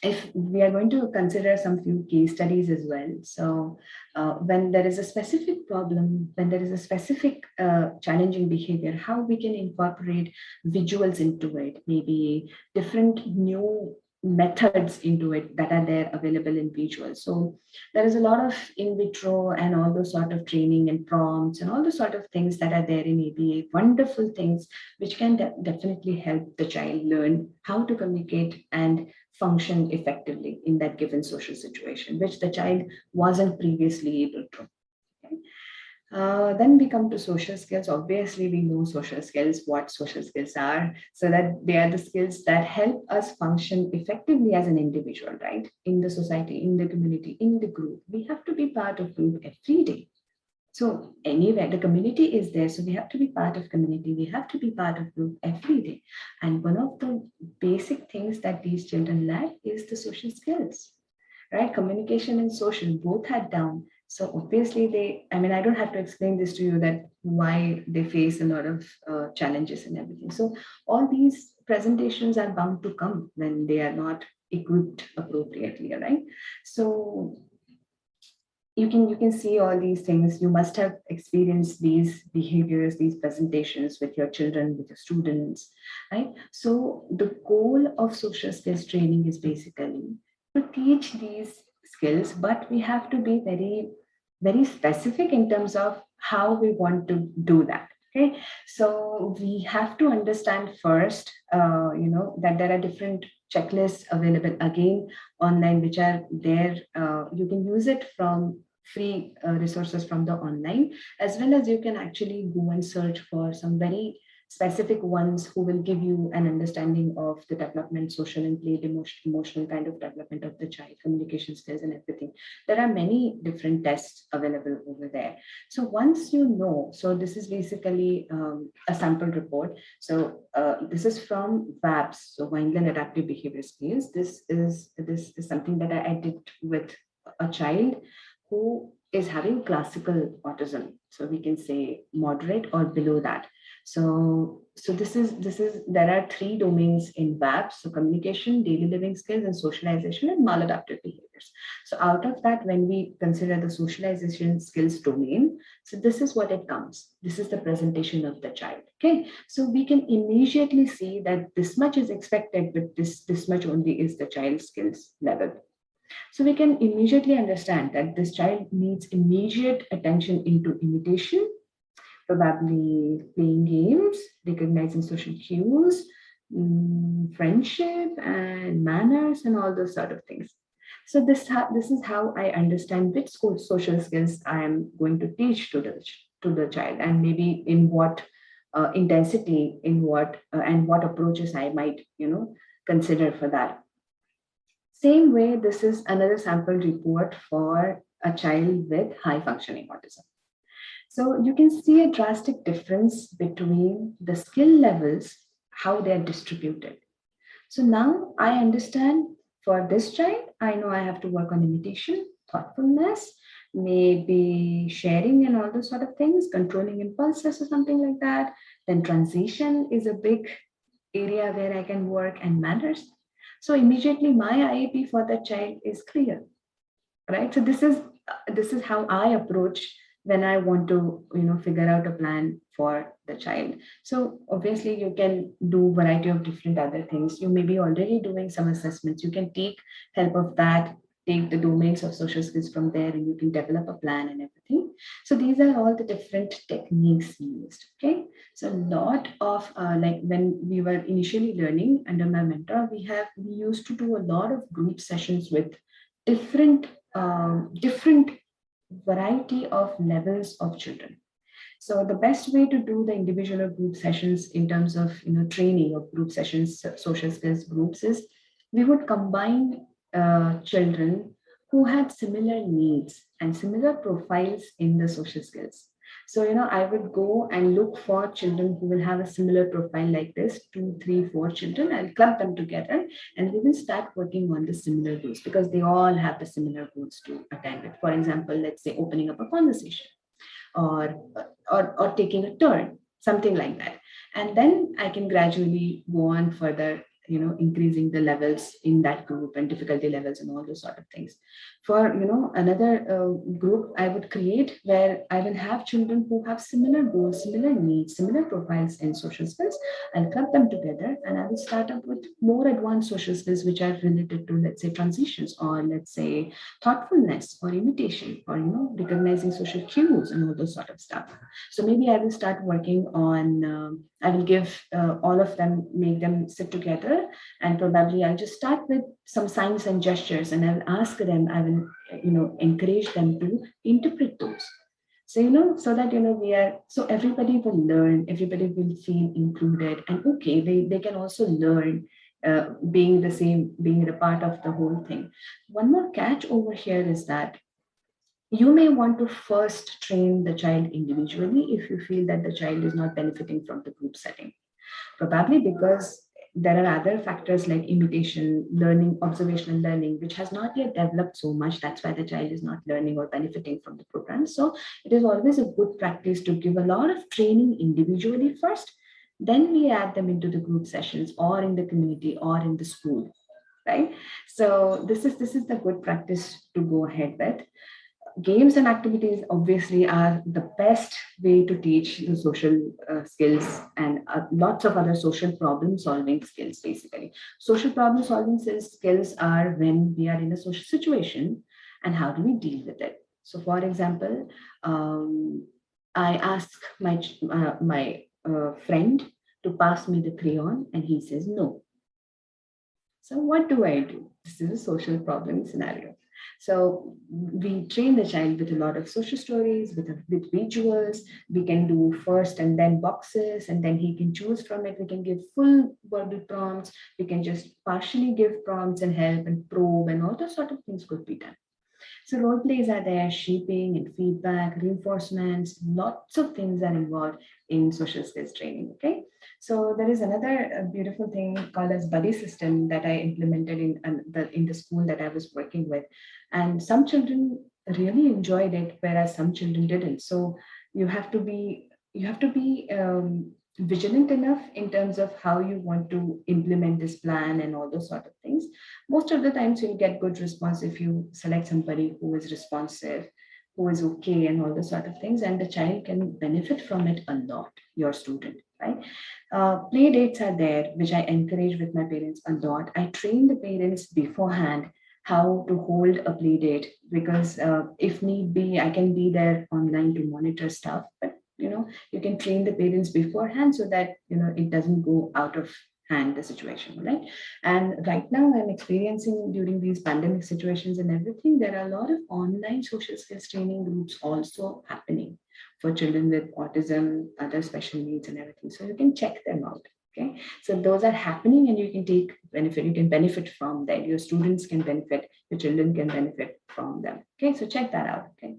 if we are going to consider some few case studies as well. So when there is a specific problem, when there is a specific challenging behavior, how we can incorporate visuals into it, maybe different new methods into it that are there available in visuals. So there is a lot of in vitro and all those sort of training and prompts and all those sort of things that are there in ABA, wonderful things which can definitely help the child learn how to communicate and function effectively in that given social situation, which the child wasn't previously able to. Okay? Then we come to social skills. Obviously, we know social skills, what social skills are, so that they are the skills that help us function effectively as an individual, right? In the society, in the community, in the group. We have to be part of group every day. So anyway, the community is there. So we have to be part of community. We have to be part of group every day. And one of the basic things that these children lack is the social skills, right? Communication and social both are down. So obviously I mean, I don't have to explain this to you that why they face a lot of challenges and everything. So all these presentations are bound to come when they are not equipped appropriately, right? So you can see all these things. You must have experienced these behaviors, these presentations with your children, with your students, right? So the goal of social skills training is basically to teach these skills, but we have to be very, very specific in terms of how we want to do that. Okay, so we have to understand first, that there are different checklists available again online, which are there. You can use it from free resources from the online, as well as you can actually go and search for some very specific ones who will give you an understanding of the development, social and play, emotional kind of development of the child, communication skills and everything. There are many different tests available over there. So once you know, so this is basically a sample report. So this is from VABS, so Vineland Adaptive Behavior Skills. This is something that I did with a child who is having classical autism. So we can say moderate or below that. So this is there are three domains in VABS: so communication, daily living skills, and socialization and maladaptive behaviors. So out of that, when we consider the socialization skills domain, so this is what it comes. This is the presentation of the child. Okay, so we can immediately see that this much is expected, but this much only is the child's skills level. So we can immediately understand that this child needs immediate attention into imitation, probably playing games, recognizing social cues, friendship and manners, and all those sort of things. So this is how I understand which social skills I am going to teach to the child, and maybe in what intensity, in what and what approaches I might consider for that. Same way, this is another sample report for a child with high functioning autism. So you can see a drastic difference between the skill levels, how they're distributed. So now I understand for this child, I know I have to work on imitation, thoughtfulness, maybe sharing and all those sort of things, controlling impulses or something like that. Then transition is a big area where I can work, and manners. So immediately my IEP for that child is clear, right? So this is how I approach when I want to figure out a plan for the child. So obviously you can do variety of different other things. You may be already doing some assessments. You can take help of that, take the domains of social skills from there, and you can develop a plan and everything. So these are all the different techniques used. Okay, so a lot of like when we were initially learning under my mentor, we used to do a lot of group sessions with different variety of levels of children. So the best way to do the individual or group sessions in terms of training of group sessions, social skills groups, is we would combine children who had similar needs and similar profiles in the social skills. So I would go and look for children who will have a similar profile like this, 2, 3, 4 children. I'll club them together and we will start working on the similar goals, because they all have the similar goals to attain it. For example, let's say opening up a conversation, or taking a turn, something like that. And then I can gradually go on further, increasing the levels in that group and difficulty levels and all those sort of things. For another group I would create, where I will have children who have similar goals, similar needs, similar profiles in social skills. I'll club them together and I will start up with more advanced social skills which are related to, let's say, transitions, or let's say thoughtfulness, or imitation, or recognizing social cues and all those sort of stuff. So maybe I will start working on I will give all of them, make them sit together, and probably I'll just start with some signs and gestures, and I will ask them, I will encourage them to interpret those. So, so that, so everybody will learn, everybody will feel included, and okay, they can also learn being being the part of the whole thing. One more catch over here is that you may want to first train the child individually if you feel that the child is not benefiting from the group setting. Probably because there are other factors like imitation, learning, observational learning, which has not yet developed so much. That's why the child is not learning or benefiting from the program. So it is always a good practice to give a lot of training individually first. Then we add them into the group sessions or in the community or in the school, right? So this is the good practice to go ahead with. Games and activities obviously are the best way to teach the social skills and lots of other social problem solving skills. Basically, social problem solving skills are when we are in a social situation and how do we deal with it. So for example, I ask my friend to pass me the crayon and he says no. So what do I do? This is a social problem scenario. So we train the child with a lot of social stories, with visuals. We can do first and then boxes, and then he can choose from it. We can give full verbal prompts. We can just partially give prompts and help and probe, and all those sort of things could be done. So role plays are there, shaping and feedback, reinforcements, lots of things are involved in social skills training. Okay. So there is another beautiful thing called as buddy system that I implemented in the school that I was working with. And some children really enjoyed it, whereas some children didn't. So you have to be vigilant enough in terms of how you want to implement this plan and all those sort of things. Most of the times you'll get good response if you select somebody who is responsive, who is okay, and all those sort of things, and the child can benefit from it a lot, your student, right? Play dates are there, which I encourage with my parents a lot. I train the parents beforehand how to hold a play date, because if need be, I can be there online to monitor stuff, but you can train the parents beforehand so that it doesn't go out of hand, the situation, right? And right now I'm experiencing, during these pandemic situations and everything, there are a lot of online social skills training groups also happening for children with autism, other special needs and everything, so you can check them out. Okay, so those are happening and you can take benefit, you can benefit from them, your students can benefit, your children can benefit from them. Okay, so check that out. Okay,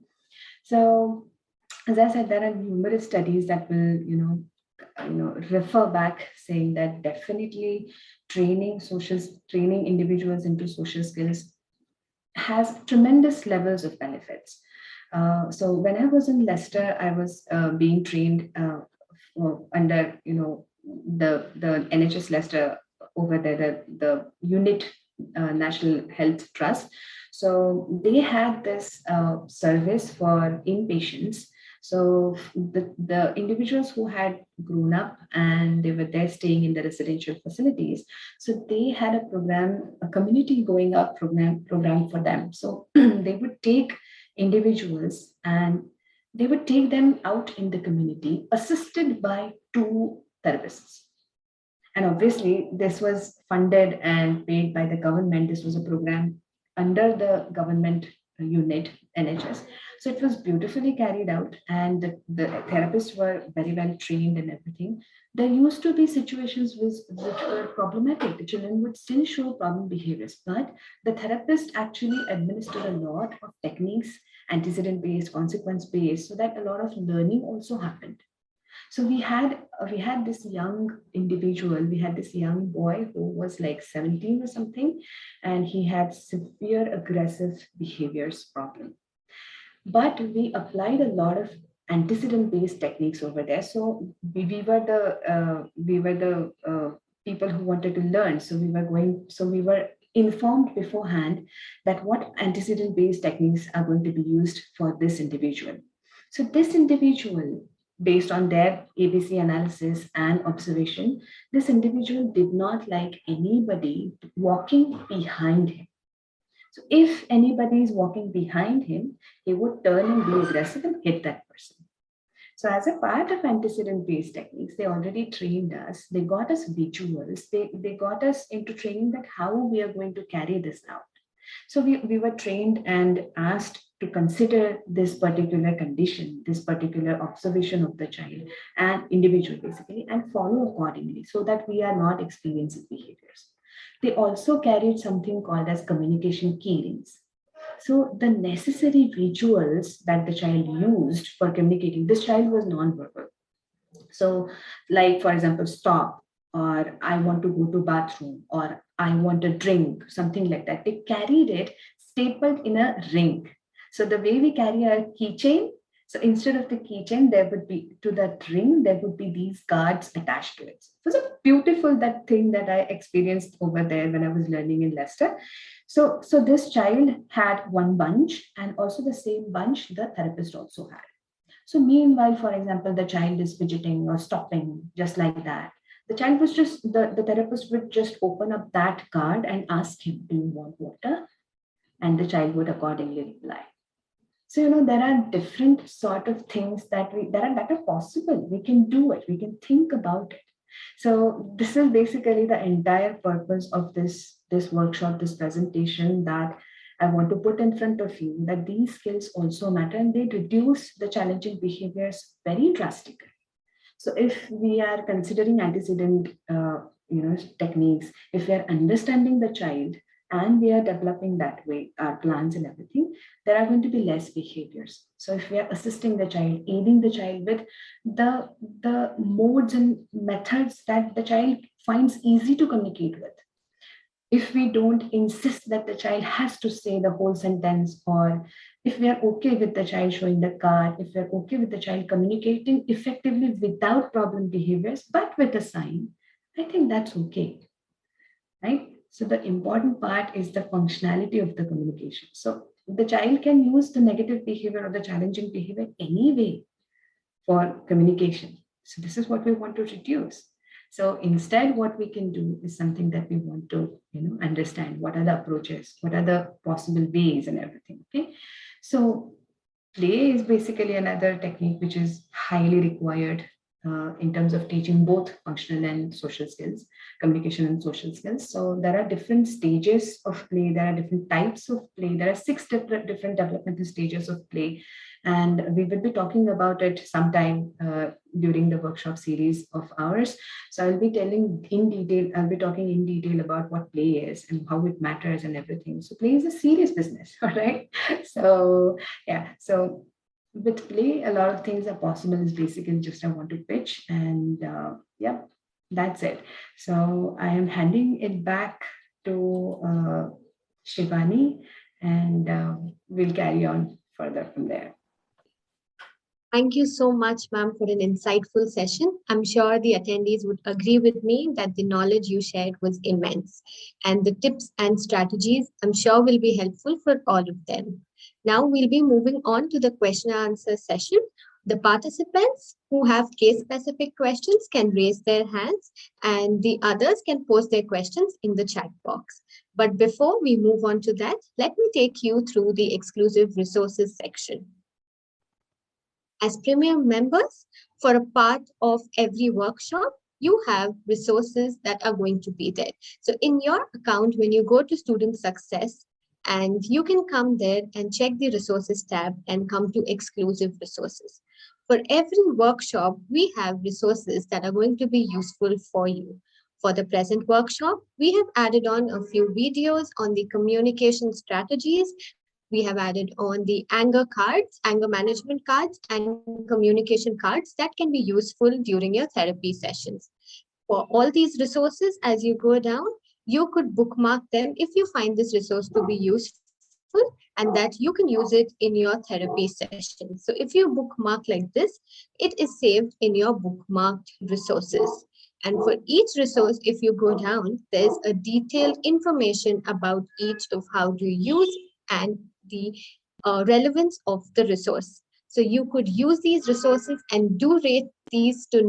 so as I said, there are numerous studies that will, refer back saying that definitely training individuals into social skills has tremendous levels of benefits. So when I was in Leicester, I was being trained under, the NHS Leicester over there, the unit, National Health Trust. So they had this service for inpatients. So the individuals who had grown up and they were there staying in the residential facilities, so they had a program, a community going up program for them. So they would take individuals and they would take them out in the community, assisted by two therapists. And obviously, this was funded and paid by the government. This was a program under the government unit, NHS. So it was beautifully carried out, and the therapists were very well trained and everything. There used to be situations which were problematic. The children would still show problem behaviors, but the therapist actually administered a lot of techniques, antecedent based, consequence based, so that a lot of learning also happened. So we had this young individual, we had this young boy who was like 17 or something, and he had severe aggressive behaviors problem. But we applied a lot of antecedent based techniques over there. So we were the people who wanted to learn. So we were informed beforehand that what antecedent based techniques are going to be used for this individual. So this individual, based on their ABC analysis and observation, this individual did not like anybody walking behind him. So if anybody is walking behind him, he would turn and be aggressive and hit that person. So as a part of antecedent-based techniques, they already trained us, they got us visuals, they got us into training that how we are going to carry this out. So we were trained and asked to consider this particular condition, this particular observation of the child and individual basically, and follow accordingly so that we are not experiencing behaviors. They also carried something called as communication keys. So the necessary rituals that the child used for communicating, this child was nonverbal. So, like for example, stop, or I want to go to bathroom, or I want a drink, something like that. They carried it stapled in a ring. So the way we carry a keychain, so instead of the keychain, there would be to that ring, there would be these cards attached to it. It was a beautiful that thing that I experienced over there when I was learning in Leicester. So this child had one bunch, and also the same bunch the therapist also had. So meanwhile, for example, the child is fidgeting or stopping just like that. The child was just, the therapist would just open up that card and ask him, do you want water? And the child would accordingly reply. So, there are different sort of things that are possible. We can do it. We can think about it. So this is basically the entire purpose of this workshop, this presentation that I want to put in front of you, that these skills also matter and they reduce the challenging behaviors very drastically. So if we are considering antecedent techniques, if we are understanding the child and we are developing that way our plans and everything, there are going to be less behaviors. So if we are assisting the child, aiding the child with the modes and methods that the child finds easy to communicate with, if we don't insist that the child has to say the whole sentence, or if we are okay with the child showing the card, if we're okay with the child communicating effectively without problem behaviors, but with a sign, I think that's okay, right? So the important part is the functionality of the communication. So the child can use the negative behavior or the challenging behavior anyway for communication. So this is what we want to reduce. So instead, what we can do is something that we want to, understand. What are the approaches? What are the possible ways and everything? Okay. So play is basically another technique which is highly required in terms of teaching both functional and social skills, communication and social skills. So there are different stages of play. There are different types of play. There are 6 different developmental stages of play. And we will be talking about it sometime during the workshop series of ours. So I'll be talking in detail about what play is and how it matters and everything. So play is a serious business, all right? So yeah, so with play, a lot of things are possible is basically just I want to pitch, and yeah, that's it. So I am handing it back to Shivani, and we'll carry on further from there. Thank you so much, ma'am, for an insightful session. I'm sure the attendees would agree with me that the knowledge you shared was immense, and the tips and strategies I'm sure will be helpful for all of them. Now we'll be moving on to the question and answer session. The participants who have case-specific questions can raise their hands, and the others can post their questions in the chat box. But before we move on to that, let me take you through the exclusive resources section. As premium members, for a part of every workshop, you have resources that are going to be there. So in your account, when you go to Student Success, and you can come there and check the resources tab and come to exclusive resources. For every workshop, we have resources that are going to be useful for you. For the present workshop, we have added on a few videos on the communication strategies. We have added on the anger cards, anger management cards, and communication cards that can be useful during your therapy sessions. For all these resources, as you go down, you could bookmark them if you find this resource to be useful and that you can use it in your therapy session. So if you bookmark like this, it is saved in your bookmarked resources. And for each resource, if you go down, there's a detailed information about each of how to use and the relevance of the resource. So you could use these resources and do rate these to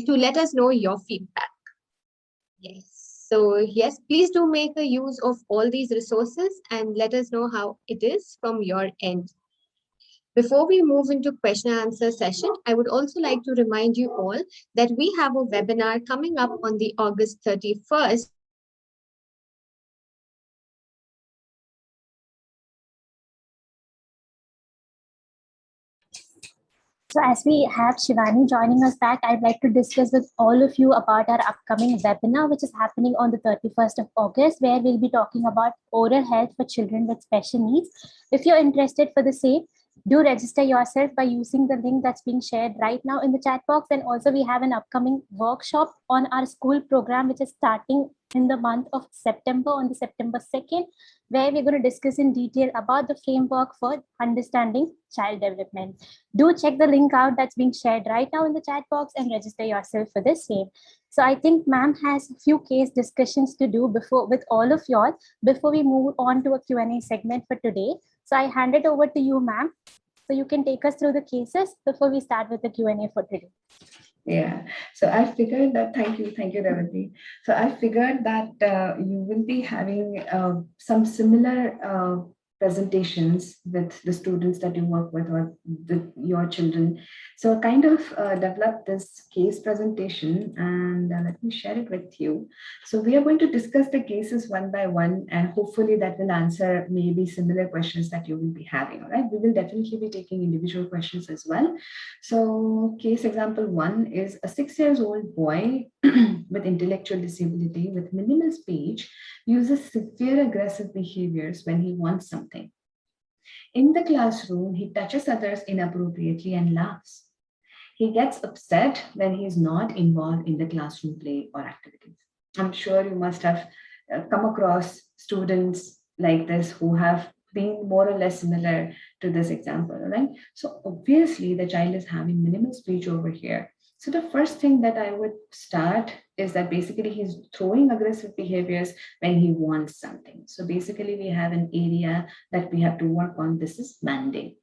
let us know your feedback. Yes. So yes, please do make a use of all these resources and let us know how it is from your end. Before we move into question and answer session, I would also like to remind you all that we have a webinar coming up on the August 31st So as we have Shivani joining us back, I'd like to discuss with all of you about our upcoming webinar, which is happening on the 31st of August, where we'll be talking about oral health for children with special needs. If you're interested for the same, do register yourself by using the link that's being shared right now in the chat box. And also we have an upcoming workshop on our school program, which is starting in the month of September, on the September 2nd, where we're going to discuss in detail about the framework for understanding child development. Do check the link out that's being shared right now in the chat box and register yourself for the same. So I think ma'am has a few case discussions to do before with all of y'all before we move on to a Q&A segment for today. So I hand it over to you, ma'am. So you can take us through the cases before we start with the Q&A for today. Yeah, so I figured that, thank you, Revati. So I figured that you will be having some similar presentations with the students that you work with or with your children. So I kind of developed this case presentation and let me share it with you. So we are going to discuss the cases one by one and hopefully that will answer maybe similar questions that you will be having, all right? We will definitely be taking individual questions as well. So case example 1 is a 6-year-old boy with intellectual disability with minimal speech uses severe aggressive behaviors when he wants something. In the classroom, he touches others inappropriately and laughs. He gets upset when he is not involved in the classroom play or activities. I'm sure you must have come across students like this who have been more or less similar to this example, right? So obviously the child is having minimal speech over here. So the first thing that I would start is that basically he's throwing aggressive behaviors when he wants something. So basically we have an area that we have to work on. This is manding.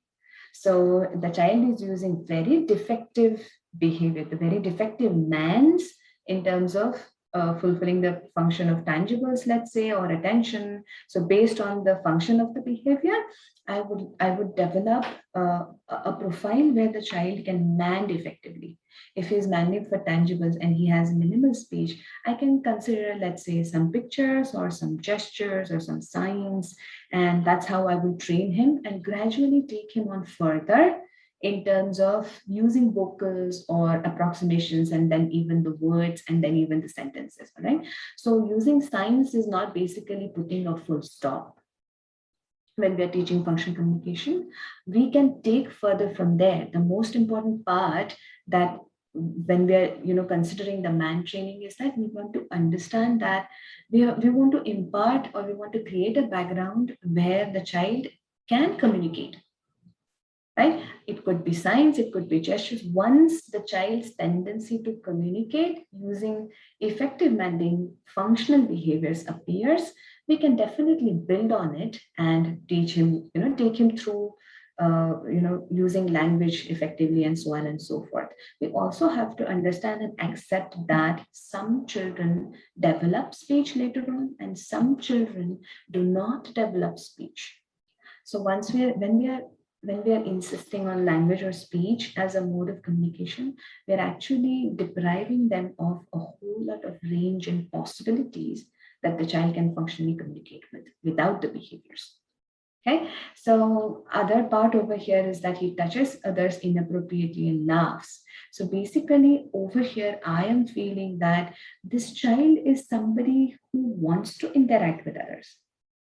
So the child is using very defective behavior, the very defective mands in terms of fulfilling the function of tangibles, let's say, or attention. So based on the function of the behavior, I would develop a profile where the child can mand effectively. If he's manding for tangibles and he has minimal speech, I can consider, let's say, some pictures or some gestures or some signs, and that's how I will train him and gradually take him on further in terms of using vocals or approximations and then even the words and then even the sentences, right? So using signs is not basically putting a full stop. When we are teaching functional communication, we can take further from there. The most important part that when we are considering the man training is that we want to understand that we want to impart or we want to create a background where the child can communicate. Right? It could be signs, it could be gestures. Once the child's tendency to communicate using effective manding functional behaviors appears, we can definitely build on it and teach him, take him through, using language effectively and so on and so forth. We also have to understand and accept that some children develop speech later on and some children do not develop speech. So when we are insisting on language or speech as a mode of communication, we're actually depriving them of a whole lot of range and possibilities that the child can functionally communicate with without the behaviors. Okay, so other part over here is that he touches others inappropriately and laughs. So basically over here, I am feeling that this child is somebody who wants to interact with others.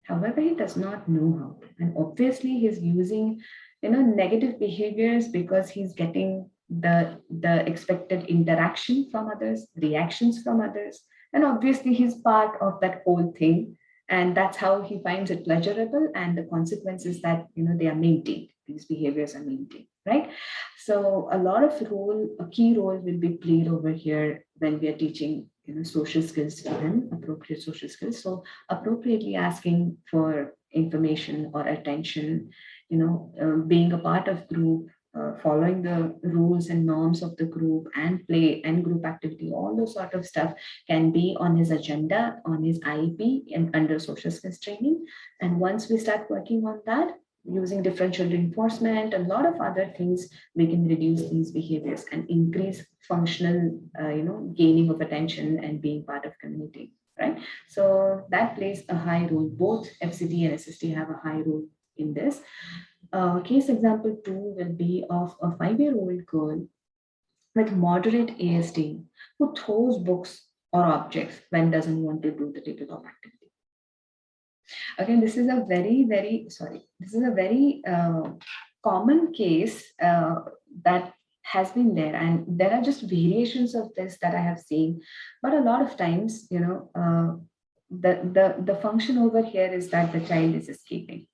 However, he does not know how to. And obviously he's using, negative behaviors because he's getting the expected interaction from others, reactions from others. And obviously he's part of that whole thing. And that's how he finds it pleasurable. And the consequences that, they are maintained. These behaviors are maintained, right? So a key role will be played over here when we are teaching social skills to them, appropriate social skills. So appropriately asking for information or attention, being a part of group, following the rules and norms of the group and play and group activity, all those sort of stuff can be on his agenda, on his IEP and under social skills training. And once we start working on that, using differential reinforcement, a lot of other things, we can reduce these behaviors and increase functional, gaining of attention and being part of community, right? So that plays a high role. Both FCT and SST have a high role in this. Case example 2 will be of a 5-year-old girl with moderate ASD who throws books or objects when doesn't want to do the tabletop activity. Again, this is a this is a very common case that has been there, and there are just variations of this that I have seen. But a lot of times, the function over here is that the child is escaping,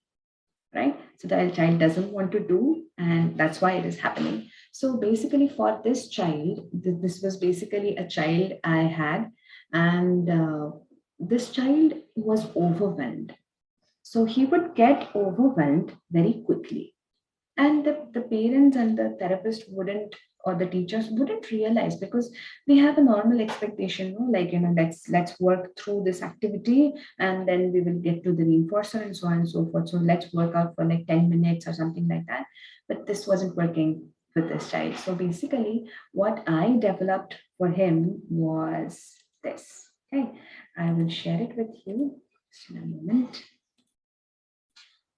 right? So the child doesn't want to do, and that's why it is happening. So basically, for this child, this was basically a child I had, and this child was overwhelmed. So he would get overwhelmed very quickly. And the parents and the therapist wouldn't, or the teachers wouldn't realize, because we have a normal expectation, no? Like, let's work through this activity and then we will get to the reinforcer and so on and so forth. So let's work out for like 10 minutes or something like that. But this wasn't working with this child. So basically, what I developed for him was this. Okay, I will share it with you. Just in a moment.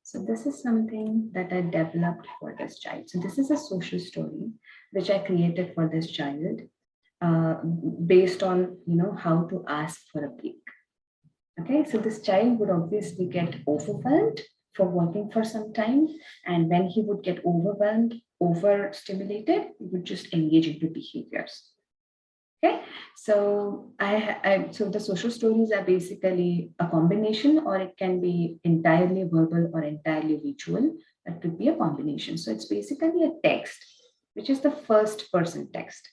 So this is something that I developed for this child. So this is a social story which I created for this child based on, how to ask for a break. Okay, so this child would obviously get overwhelmed for working for some time. And when he would get overwhelmed, overstimulated, he would just engage into behaviors. Okay, so so the social stories are basically a combination, or it can be entirely verbal or entirely visual. That could be a combination. So it's basically a text, which is the first person text.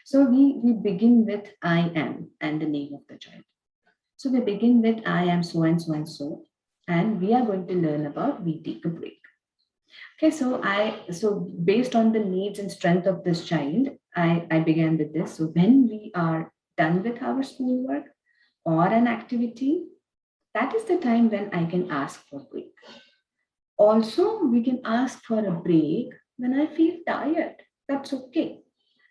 So we begin with I am and the name of the child. So we begin with I am so and so and so, and we are going to learn about we take a break. Okay, so based on the needs and strength of this child, I began with this. So when we are done with our schoolwork or an activity, that is the time when I can ask for break. Also, we can ask for a break when I feel tired. That's okay.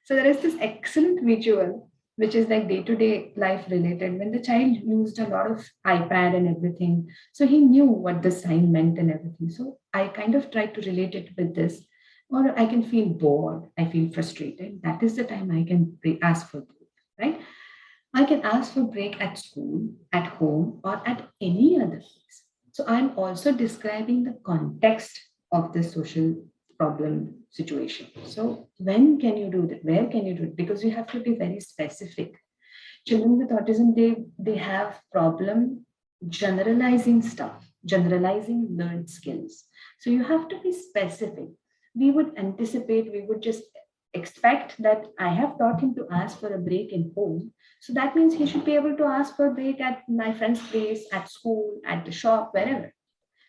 So there is this excellent visual, which is like day-to-day life related. When the child used a lot of iPad and everything, so he knew what the sign meant and everything. So I kind of tried to relate it with this. Or I can feel bored, I feel frustrated. That is the time I can ask for break, right? I can ask for break at school, at home, or at any other place. So I'm also describing the context of the social problem situation. So when can you do that? Where can you do it? Because you have to be very specific. Children with autism, they have problem generalizing stuff, generalizing learned skills. So you have to be specific. We would anticipate, we would just expect that I have taught him to ask for a break in home. So that means he should be able to ask for a break at my friend's place, at school, at the shop, wherever.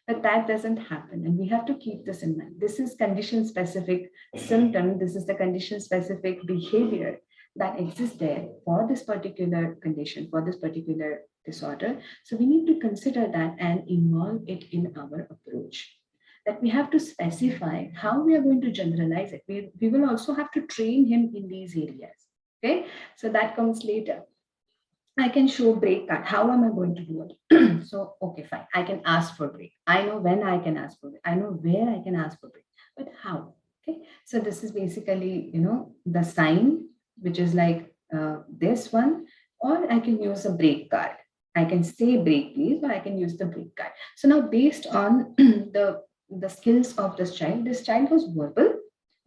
But that doesn't happen. And we have to keep this in mind. This is condition specific symptom. This is the condition specific behavior that exists there for this particular condition, for this particular disorder. So we need to consider that and involve it in our approach. That we have to specify how we are going to generalize it. We will also have to train him in these areas. Okay, so that comes later. I can show break card. How am I going to do it? So, okay, fine. I can ask for break. I know when I can ask for break. I know where I can ask for break. But how? Okay. So this is basically, the sign, which is like this one, or I can use a break card. I can say break, please, or I can use the break card. So now based on the skills of this child was verbal,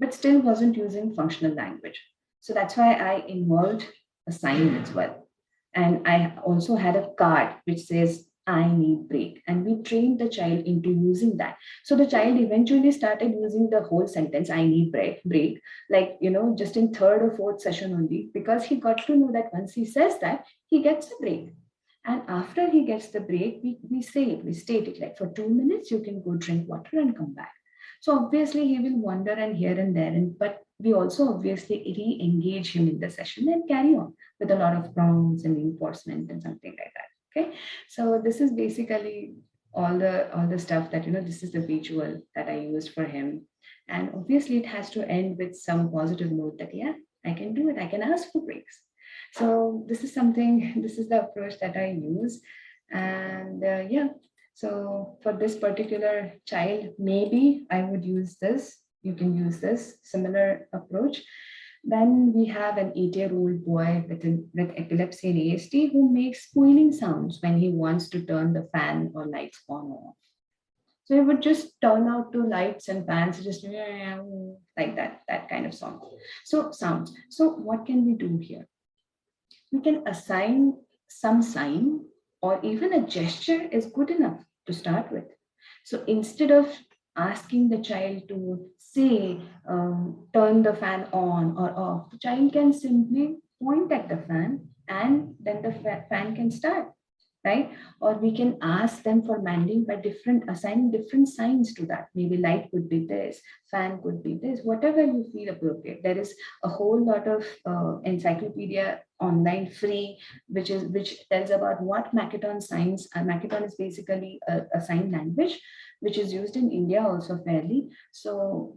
but still wasn't using functional language. So that's why I involved a sign as well. And I also had a card which says, I need break. And we trained the child into using that. So the child eventually started using the whole sentence, I need break, like, just in third or fourth session only, because he got to know that once he says that, he gets a break. And after he gets the break, we state it like for 2 minutes, you can go drink water and come back. So obviously he will wander and here and there, but we also obviously re-engage him in the session and carry on with a lot of prompts and reinforcement and something like that. Okay, so this is basically all the stuff that this is the visual that I used for him, and obviously it has to end with some positive note that I can do it. I can ask for breaks. So this is the approach that I use, and So for this particular child, maybe I would use this. You can use this similar approach. Then we have an 8-year-old boy with epilepsy and ASD who makes squealing sounds when he wants to turn the fan or lights on or off. So he would just turn out to lights and fans, just like that kind of song. So sounds. So what can we do here? We can assign some sign or even a gesture is good enough to start with. So instead of asking the child to say, turn the fan on or off, the child can simply point at the fan and then the fan can start, right? Or we can ask them for manding by assigning different signs to that. Maybe light could be this, fan could be this, whatever you feel appropriate. There is a whole lot of encyclopedia online free, which tells about what Makaton signs. Makaton is basically a sign language, which is used in India also fairly. So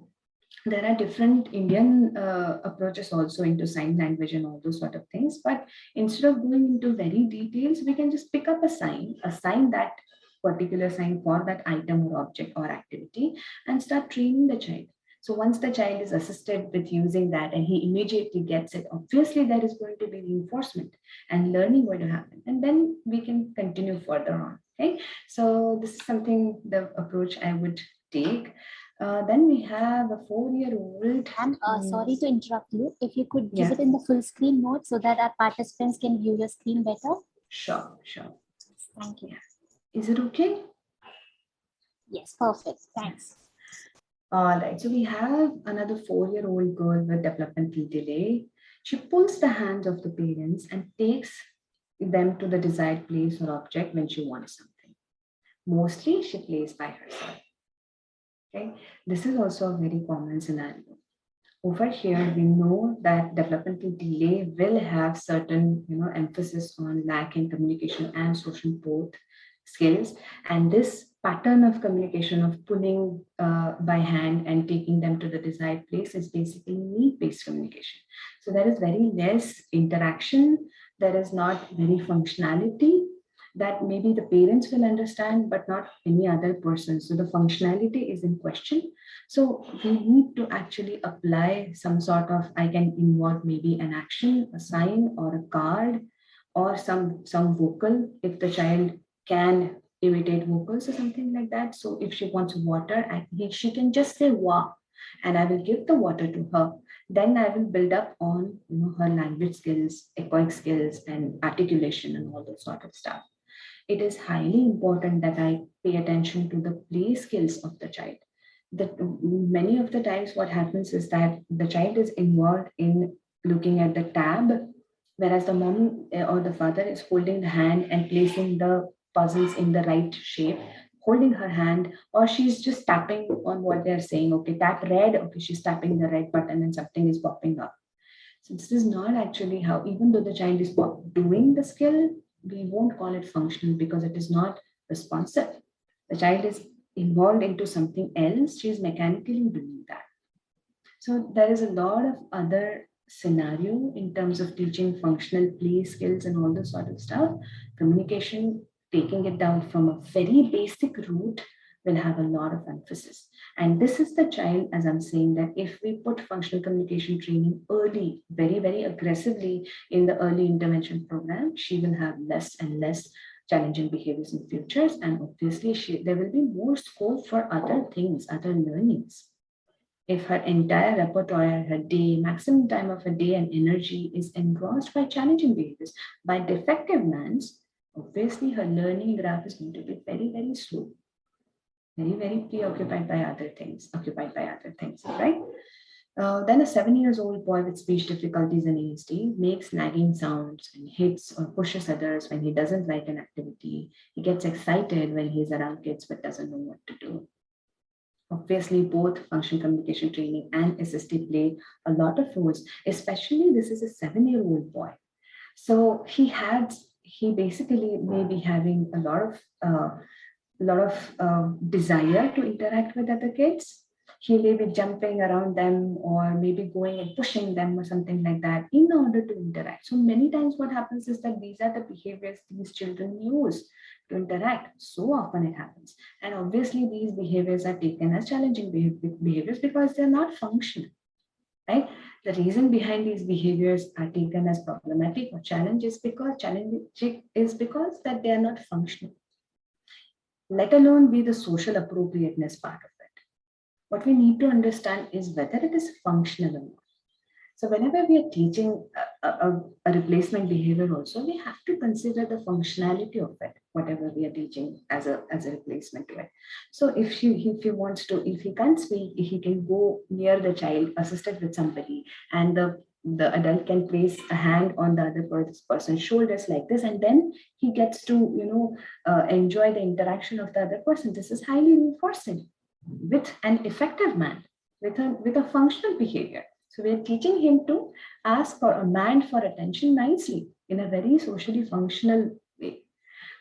there are different Indian approaches also into sign language and all those sort of things. But instead of going into very details, we can just pick up assign that particular sign for that item or object or activity and start training the child. So once the child is assisted with using that and he immediately gets it, obviously there is going to be reinforcement and learning going to happen. And then we can continue further on. Okay. So this is something, the approach I would take. Then we have a 4-year-old. Sorry to interrupt you. If you could give Yeah. it in the full screen mode so that our participants can view your screen better. Sure. Thank you. Is it okay? Yes, perfect. Thanks. All right. So we have another 4-year-old girl with developmental delay. She pulls the hands of the parents and takes them to the desired place or object when she wants something. Mostly she plays by herself. Okay, this is also a very common scenario. Over here, we know that developmental delay will have certain, emphasis on lack in communication and social both skills. And this pattern of communication of pulling by hand and taking them to the desired place is basically need-based communication. So there is very less interaction. There is not very functionality that maybe the parents will understand, but not any other person. So the functionality is in question. So we need to actually apply some sort of, I can involve maybe an action, a sign or a card or some vocal if the child can imitate vocals or something like that. So if she wants water, she can just say wa and I will give the water to her. Then I will build up on her language skills, echoic skills and articulation and all that sort of stuff. It is highly important that I pay attention to the play skills of the child. Many of the times what happens is that the child is involved in looking at the tab, whereas the mom or the father is holding the hand and placing the puzzles in the right shape, holding her hand, or she's just tapping on what they're saying. Okay, tap red. Okay, she's tapping the red button and something is popping up. So this is not actually how, even though the child is doing the skill, we won't call it functional because it is not responsive. The child is involved into something else. She's mechanically doing that. So there is a lot of other scenario in terms of teaching functional play skills and all this sort of stuff. Communication, taking it down from a very basic root will have a lot of emphasis. And this is the child, as I'm saying, that if we put functional communication training early, very, very aggressively in the early intervention program, she will have less and less challenging behaviors in futures. And obviously, there will be more scope for other things, other learnings. If her entire repertoire, her day, maximum time of her day and energy is engrossed by challenging behaviors, by defective mans, obviously her learning graph is going to be very, very slow. Very, very preoccupied by other things, right? Then a 7-year-old boy with speech difficulties and ASD makes nagging sounds and hits or pushes others when he doesn't like an activity. He gets excited when he's around kids but doesn't know what to do. Obviously, both functional communication training and SST play a lot of roles, especially this is a 7-year-old boy. So he basically may be having a lot of desire to interact with other kids. He may be jumping around them or maybe going and pushing them or something like that in order to interact. So many times what happens is that these are the behaviors these children use to interact. So often it happens. And obviously these behaviors are taken as challenging behaviors because they're not functional, right? The reason behind these behaviors are taken as problematic or challenging is because that they are not functional, let alone be the social appropriateness part of it. What we need to understand is whether it is functional or not. So whenever we are teaching a replacement behavior also, we have to consider the functionality of it, whatever we are teaching as a replacement to it. So if he can't speak, he can go near the child, assisted with somebody, and the adult can place a hand on the other person's shoulders like this, and then he gets to, enjoy the interaction of the other person. This is highly reinforcing with an effective man, with a functional behavior. So we are teaching him to ask or demand for attention nicely in a very socially functional way,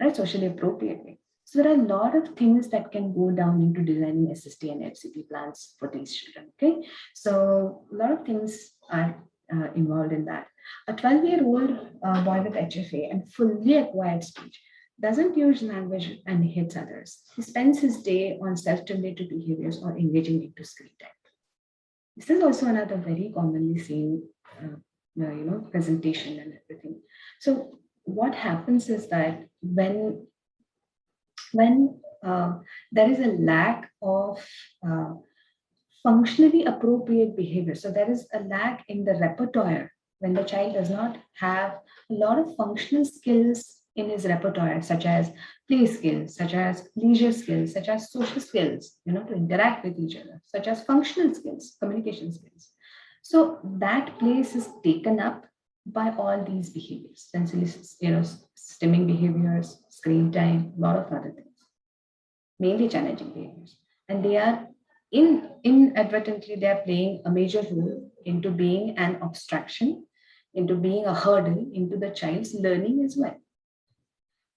right? Socially appropriate way. So there are a lot of things that can go down into designing SST and FCT plans for these children. Okay, so a lot of things are involved in that. A 12-year-old boy with HFA and fully acquired speech doesn't use language and hits others. He spends his day on self-stimulated behaviors or engaging into screen time. This is also another very commonly seen, presentation and everything. So what happens is that when there is a lack of functionally appropriate behavior, so there is a lack in the repertoire when the child does not have a lot of functional skills in his repertoire, such as play skills, such as leisure skills, such as social skills, to interact with each other, such as functional skills, communication skills. So that place is taken up by all these behaviors, sensory, stimming behaviors, screen time, a lot of other things, mainly challenging behaviors. And they are inadvertently, they are playing a major role into being an obstruction, into being a hurdle into the child's learning as well.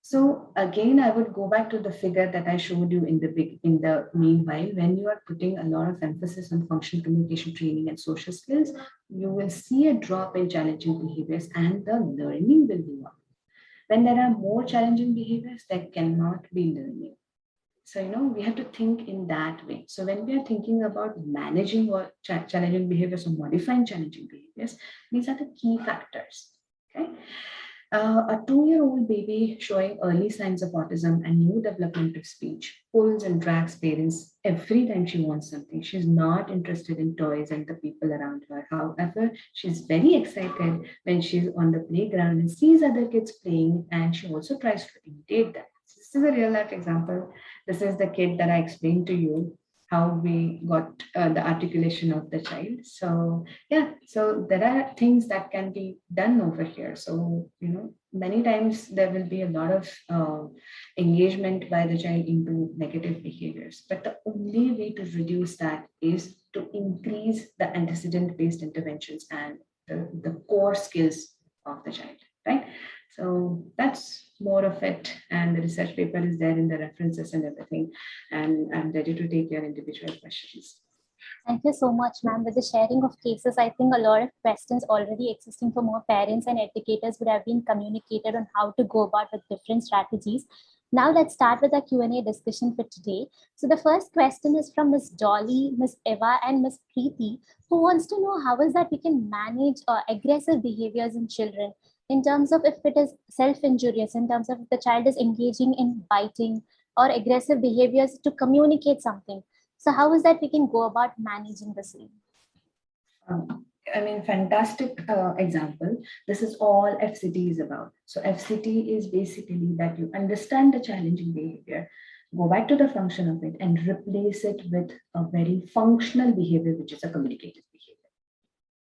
So again, I would go back to the figure that I showed you in the meanwhile. When you are putting a lot of emphasis on functional communication training and social skills, you will see a drop in challenging behaviors and the learning will go up. When there are more challenging behaviors, there cannot be learning. So, we have to think in that way. So when we are thinking about managing or challenging behaviors or modifying challenging behaviors, these are the key factors, okay? A 2-year-old baby showing early signs of autism and new development of speech pulls and drags parents every time she wants something. She's not interested in toys and the people around her. However, she's very excited when she's on the playground and sees other kids playing, and she also tries to imitate them. This is a real life example. This is the kid that I explained to you, how we got the articulation of the child. So yeah, so there are things that can be done over here. So, many times there will be a lot of engagement by the child into negative behaviors. But the only way to reduce that is to increase the antecedent-based interventions and the core skills of the child, right? So that's more of it. And the research paper is there in the references and everything. And I'm ready to take your individual questions. Thank you so much, ma'am. With the sharing of cases, I think a lot of questions already existing for more parents and educators would have been communicated on how to go about with different strategies. Now let's start with our Q&A discussion for today. So the first question is from Ms. Dolly, Ms. Eva, and Ms. Preeti, who wants to know how is that we can manage aggressive behaviors in children, in terms of if it is self-injurious, in terms of if the child is engaging in biting or aggressive behaviors to communicate something. So how is that we can go about managing the same? Fantastic example. This is all FCT is about. So FCT is basically that you understand the challenging behavior, go back to the function of it and replace it with a very functional behavior, which is a communicative behavior.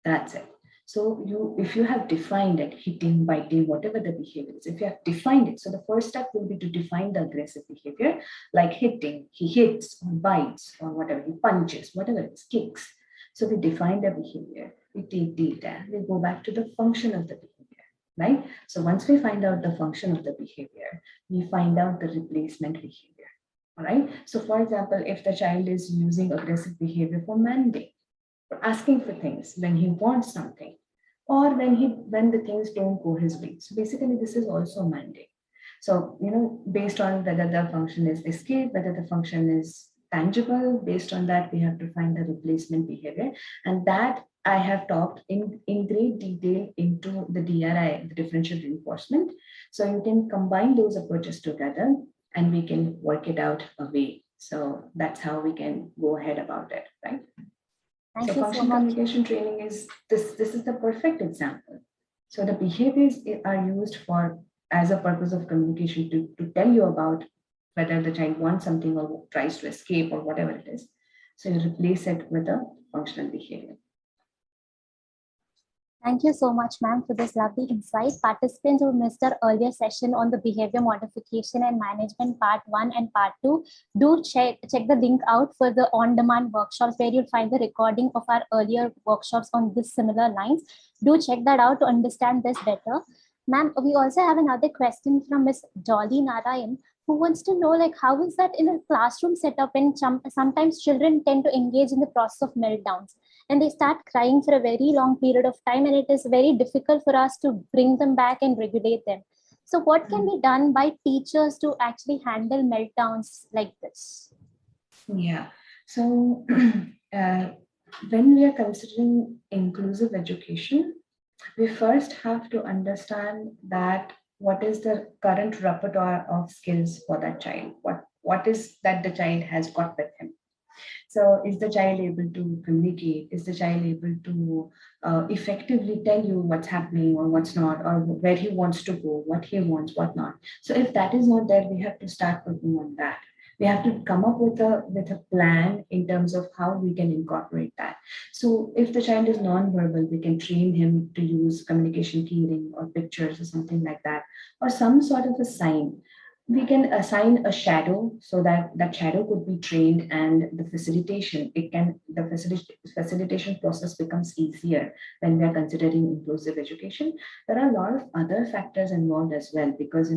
That's it. So if you have defined it, hitting, biting, whatever the behavior is, if you have defined it, so the first step will be to define the aggressive behavior, like hitting, he hits or bites or whatever, he punches, whatever it's kicks. So we define the behavior, we take data, we go back to the function of the behavior, right? So once we find out the function of the behavior, we find out the replacement behavior, all right? So for example, if the child is using aggressive behavior for manding, for asking for things when he wants something, or when the things don't go his way. So basically, this is also mandate. So, based on whether the function is escape, whether the function is tangible, based on that, we have to find the replacement behavior. And that I have talked in great detail into the DRI, the differential reinforcement. So you can combine those approaches together and we can work it out a way. So that's how we can go ahead about it, right? Thank So you so function much. communication training is this is the perfect example. So the behaviors are used for as a purpose of communication to tell you about whether the child wants something or tries to escape or whatever it is. So you replace it with a functional behavior. Thank you so much, ma'am, for this lovely insight. Participants who missed our earlier session on the behavior modification and management part 1 and part 2, do check the link out for the on-demand workshops where you'll find the recording of our earlier workshops on this similar lines. Do check that out to understand this better. Ma'am, we also have another question from Miss Dolly Narayan, who wants to know, like, how is that in a classroom setup when sometimes children tend to engage in the process of meltdowns and they start crying for a very long period of time, and it is very difficult for us to bring them back and regulate them. So what can be done by teachers to actually handle meltdowns like this? Yeah, so when we are considering inclusive education, we first have to understand that what is the current repertoire of skills for that child, what is that the child has got with him. So is the child able to communicate? Is the child able to effectively tell you what's happening or what's not, or where he wants to go, what he wants, what not? So if that is not there, we have to start working on that. We have to come up with a plan in terms of how we can incorporate that. So if the child is non-verbal, we can train him to use communication keyring or pictures or something like that, or some sort of a sign. We can assign a shadow so that that shadow could be trained, and the facilitation process becomes easier when we are considering inclusive education. There are a lot of other factors involved as well, because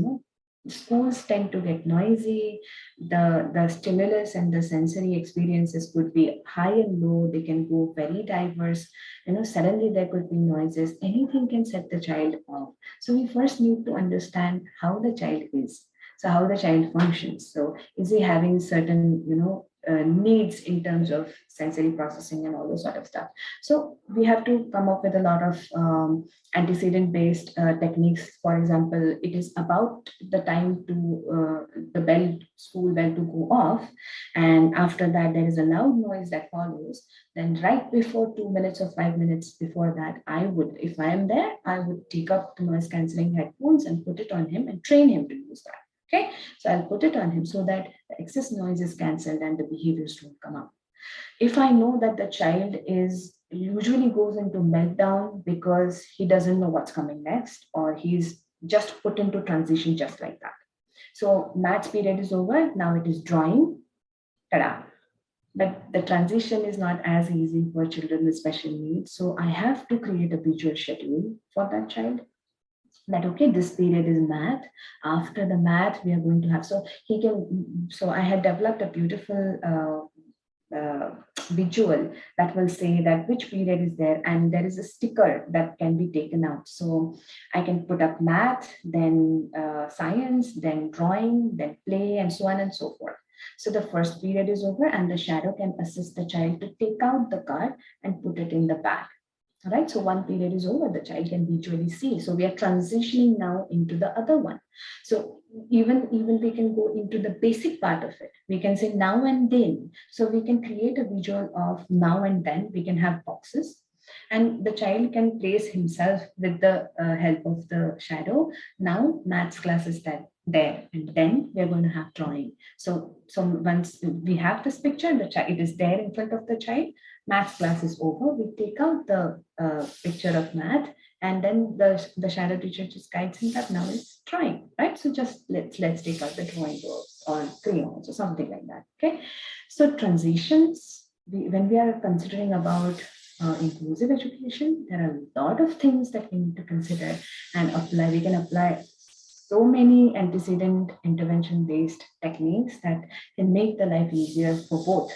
schools tend to get noisy. The stimulus and the sensory experiences could be high and low. They can go very diverse. Suddenly there could be noises. Anything can set the child off. So we first need to understand how the child is. So how the child functions. So is he having certain, needs in terms of sensory processing and all those sort of stuff. So we have to come up with a lot of antecedent-based techniques. For example, it is about the time to the school bell to go off, and after that there is a loud noise that follows. Then right before 2 minutes or 5 minutes before that, if I am there, I would take up the noise cancelling headphones and put it on him and train him to use that. Okay, so I'll put it on him so that the excess noise is cancelled and the behaviors don't come up. If I know that the child usually goes into meltdown because he doesn't know what's coming next, or he's just put into transition just like that. So maths period is over, now it is drawing, ta-da. But the transition is not as easy for children with special needs. So I have to create a visual schedule for that child. That okay, this period is math. After the math, we are going to have, so I had developed a beautiful visual that will say that which period is there, and there is a sticker that can be taken out. So I can put up math, then science, then drawing, then play, and so on and so forth. So the first period is over, and the shadow can assist the child to take out the card and put it in the bag. All right, so one period is over, the child can visually see. So we are transitioning now into the other one. So even we can go into the basic part of it. We can say now and then. So we can create a visual of now and then. We can have boxes, and the child can place himself with the help of the shadow. Now maths class is there, and then we're going to have drawing. So once we have this picture, it is there in front of the child. Maths class is over. We take out the picture of math, and then the shadow teacher just guides him that now it's drawing, right? So just let's take out the drawing boards or crayons or something like that. Okay. So transitions, when we are considering about inclusive education, there are a lot of things that we need to consider and apply. We can apply so many antecedent intervention-based techniques that can make the life easier for both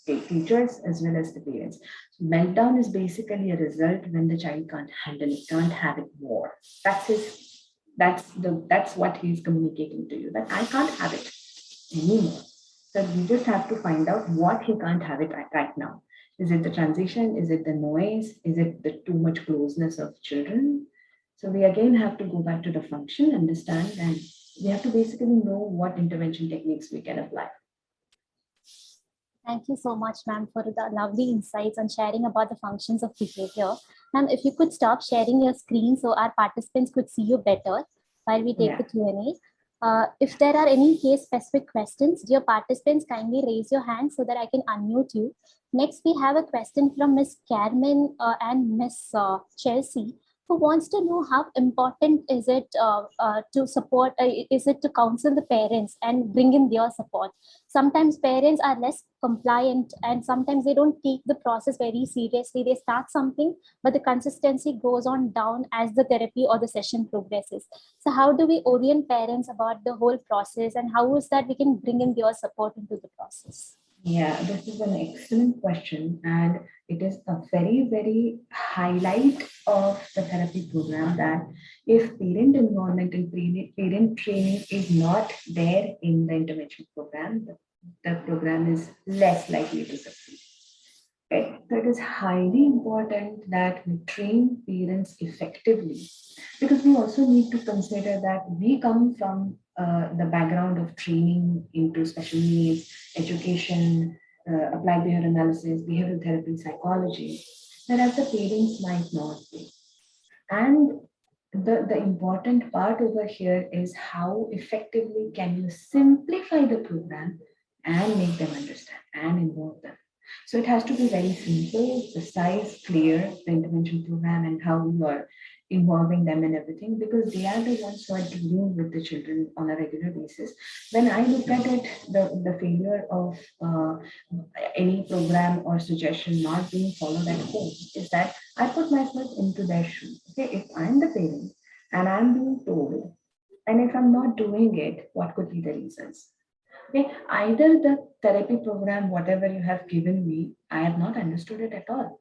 the teachers as well as the parents. So meltdown is basically a result when the child can't handle it, can't have it more. That's his That's what he's communicating to you, that I can't have it anymore. So you just have to find out what he can't have it right now. Is it the transition? Is it the noise? Is it the too much closeness of children? So we again have to go back to the function, understand, and we have to basically know what intervention techniques we can apply. Thank you so much, ma'am, for the lovely insights and sharing about the functions of behavior. Ma'am, if you could stop sharing your screen so our participants could see you better while we take the Q&A. If there are any case-specific questions, dear participants, kindly raise your hand so that I can unmute you. Next, we have a question from Ms. Carmen and Ms. Chelsea, who wants to know how important is it to support, is it to counsel the parents and bring in their support. Sometimes parents are less compliant and sometimes they don't take the process very seriously. They start something, but the consistency goes on down as the therapy or the session progresses. So how do we orient parents about the whole process, and how is that we can bring in their support into the process? Yeah, this is an excellent question, and it is a very, very highlight of the therapy program that if parent involvement and parent training is not there in the intervention program, the program is less likely to succeed. Okay? So it is highly important that we train parents effectively, because we also need to consider that we come from the background of training into special needs, education, applied behavior analysis, behavioral therapy, psychology, whereas the parents might not be. And the important part over here is how effectively can you simplify the program and make them understand and involve them. So it has to be very simple, precise, clear, the intervention program and how you are involving them in everything, because they are the ones who are dealing with the children on a regular basis. When I look at it, the failure of any program or suggestion not being followed at home is that I put myself into their shoes. Okay, if I'm the parent and I'm being told, and if I'm not doing it, what could be the reasons? Okay, either the therapy program, whatever you have given me, I have not understood it at all,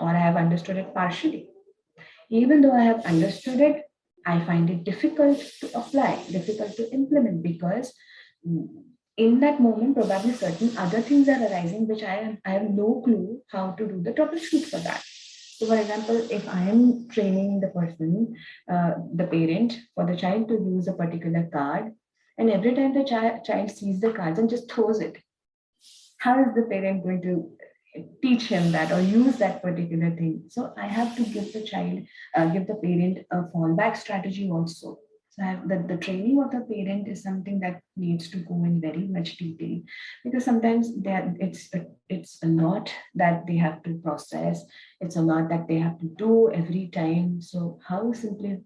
or I have understood it partially. Even though I have understood it, I find it difficult to apply, difficult to implement, because in that moment, probably certain other things are arising which I have no clue how to do the troubleshoot for that. So, for example, if I am training the person, the parent, for the child to use a particular card, and every time the child sees the cards and just throws it, how is the parent going to teach him that or use that particular thing? So I have to give the child, give the parent a fallback strategy also. So the training of the parent is something that needs to go in very much detail, because sometimes it's a lot that they have to process. It's a lot that they have to do every time. So how simple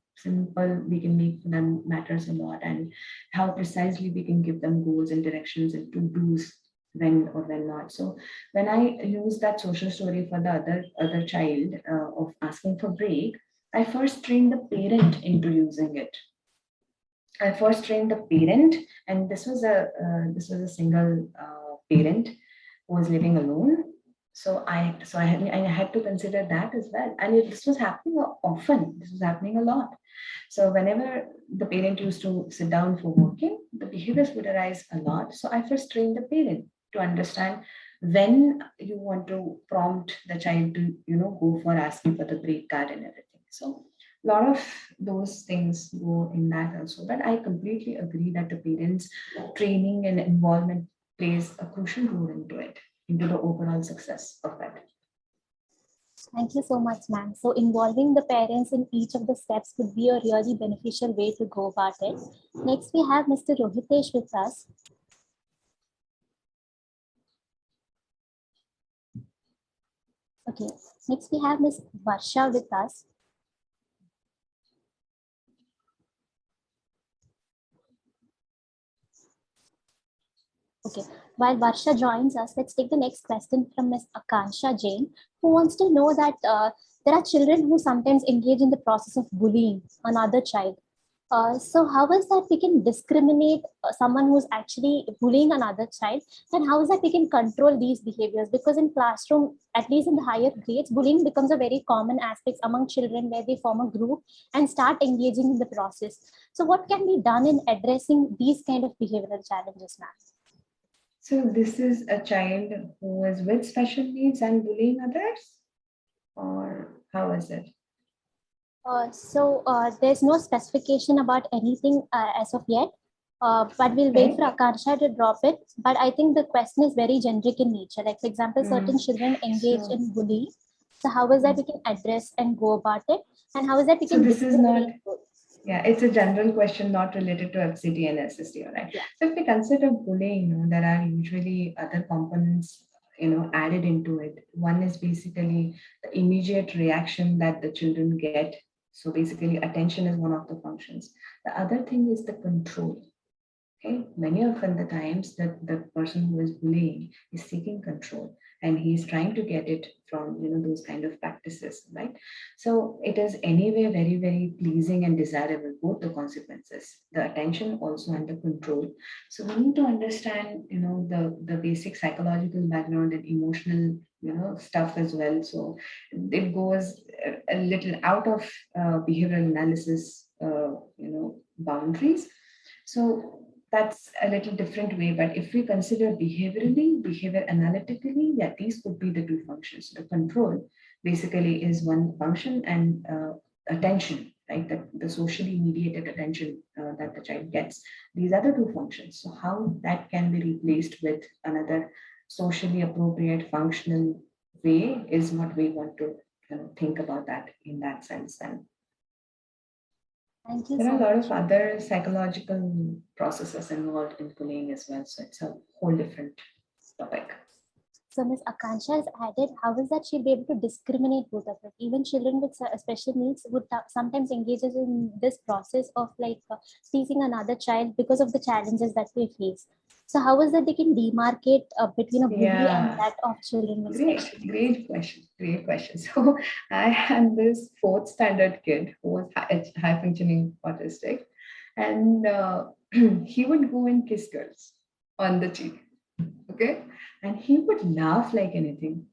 we can make for them matters a lot, and how precisely we can give them goals and directions and to-dos when or when not. So when I use that social story for the other child of asking for break, I first train the parent into using it. I first trained the parent, and this was a single parent who was living alone. So I had to consider that as well, and this was happening often. This was happening a lot. So whenever the parent used to sit down for working, the behaviors would arise a lot. So I first trained the parent to understand when you want to prompt the child to go for asking for the break card and everything. So a lot of those things go in that also. But I completely agree that the parents' training and involvement plays a crucial role into it, into the overall success of it. Thank you so much, ma'am. So involving the parents in each of the steps could be a really beneficial way to go about it. Next, we have Mr. Rohitesh with us. Okay, next we have Ms. Varsha with us. Okay, while Varsha joins us, let's take the next question from Ms. Akansha Jain, who wants to know that there are children who sometimes engage in the process of bullying another child. So how is that we can discriminate someone who's actually bullying another child, and how is that we can control these behaviors? Because in classroom, at least in the higher grades, bullying becomes a very common aspect among children where they form a group and start engaging in the process. So what can be done in addressing these kind of behavioral challenges, ma'am? So this is a child who is with special needs and bullying others, or how is it? There's no specification about anything as of yet, but we'll wait for Akansha to drop it. But I think the question is very generic in nature. Like, for example, certain children engage in bullying. So how is that we can address and go about it? And how is that we can this is not, discriminate? yeah, it's a general question not related to FCT and SST, right? Yeah. So if we consider bullying, there are usually other components, added into it. One is basically the immediate reaction that the children get. So basically attention is one of the functions. The other thing is the control. Okay, many often the times that the person who is bullying is seeking control and he's trying to get it from those kind of practices, right? So it is anyway very, very pleasing and desirable, both the consequences, the attention also and the control. So we need to understand the basic psychological background and emotional stuff as well. So it goes a little out of behavioral analysis boundaries. So that's a little different way. But if we consider behaviorally, behavior analytically, yeah, these could be the two functions. The control basically is one function, and attention, right? The socially mediated attention that the child gets. These are the two functions. So how that can be replaced with another socially appropriate functional way is what we want to think about that in that sense then. Thank you There so are a lot much. of other psychological processes involved in bullying as well. So it's a whole different topic. So Ms. Akansha has added, how is that she'll be able to discriminate both of it? Even children with special needs would sometimes engages in this process of teasing another child because of the challenges that they face. So how is that they can demarcate between a bully and that of children with special needs? Great question. Great question. So I had this fourth standard kid who was high functioning autistic, and he would go and kiss girls on the cheek. Okay. And he would laugh like anything.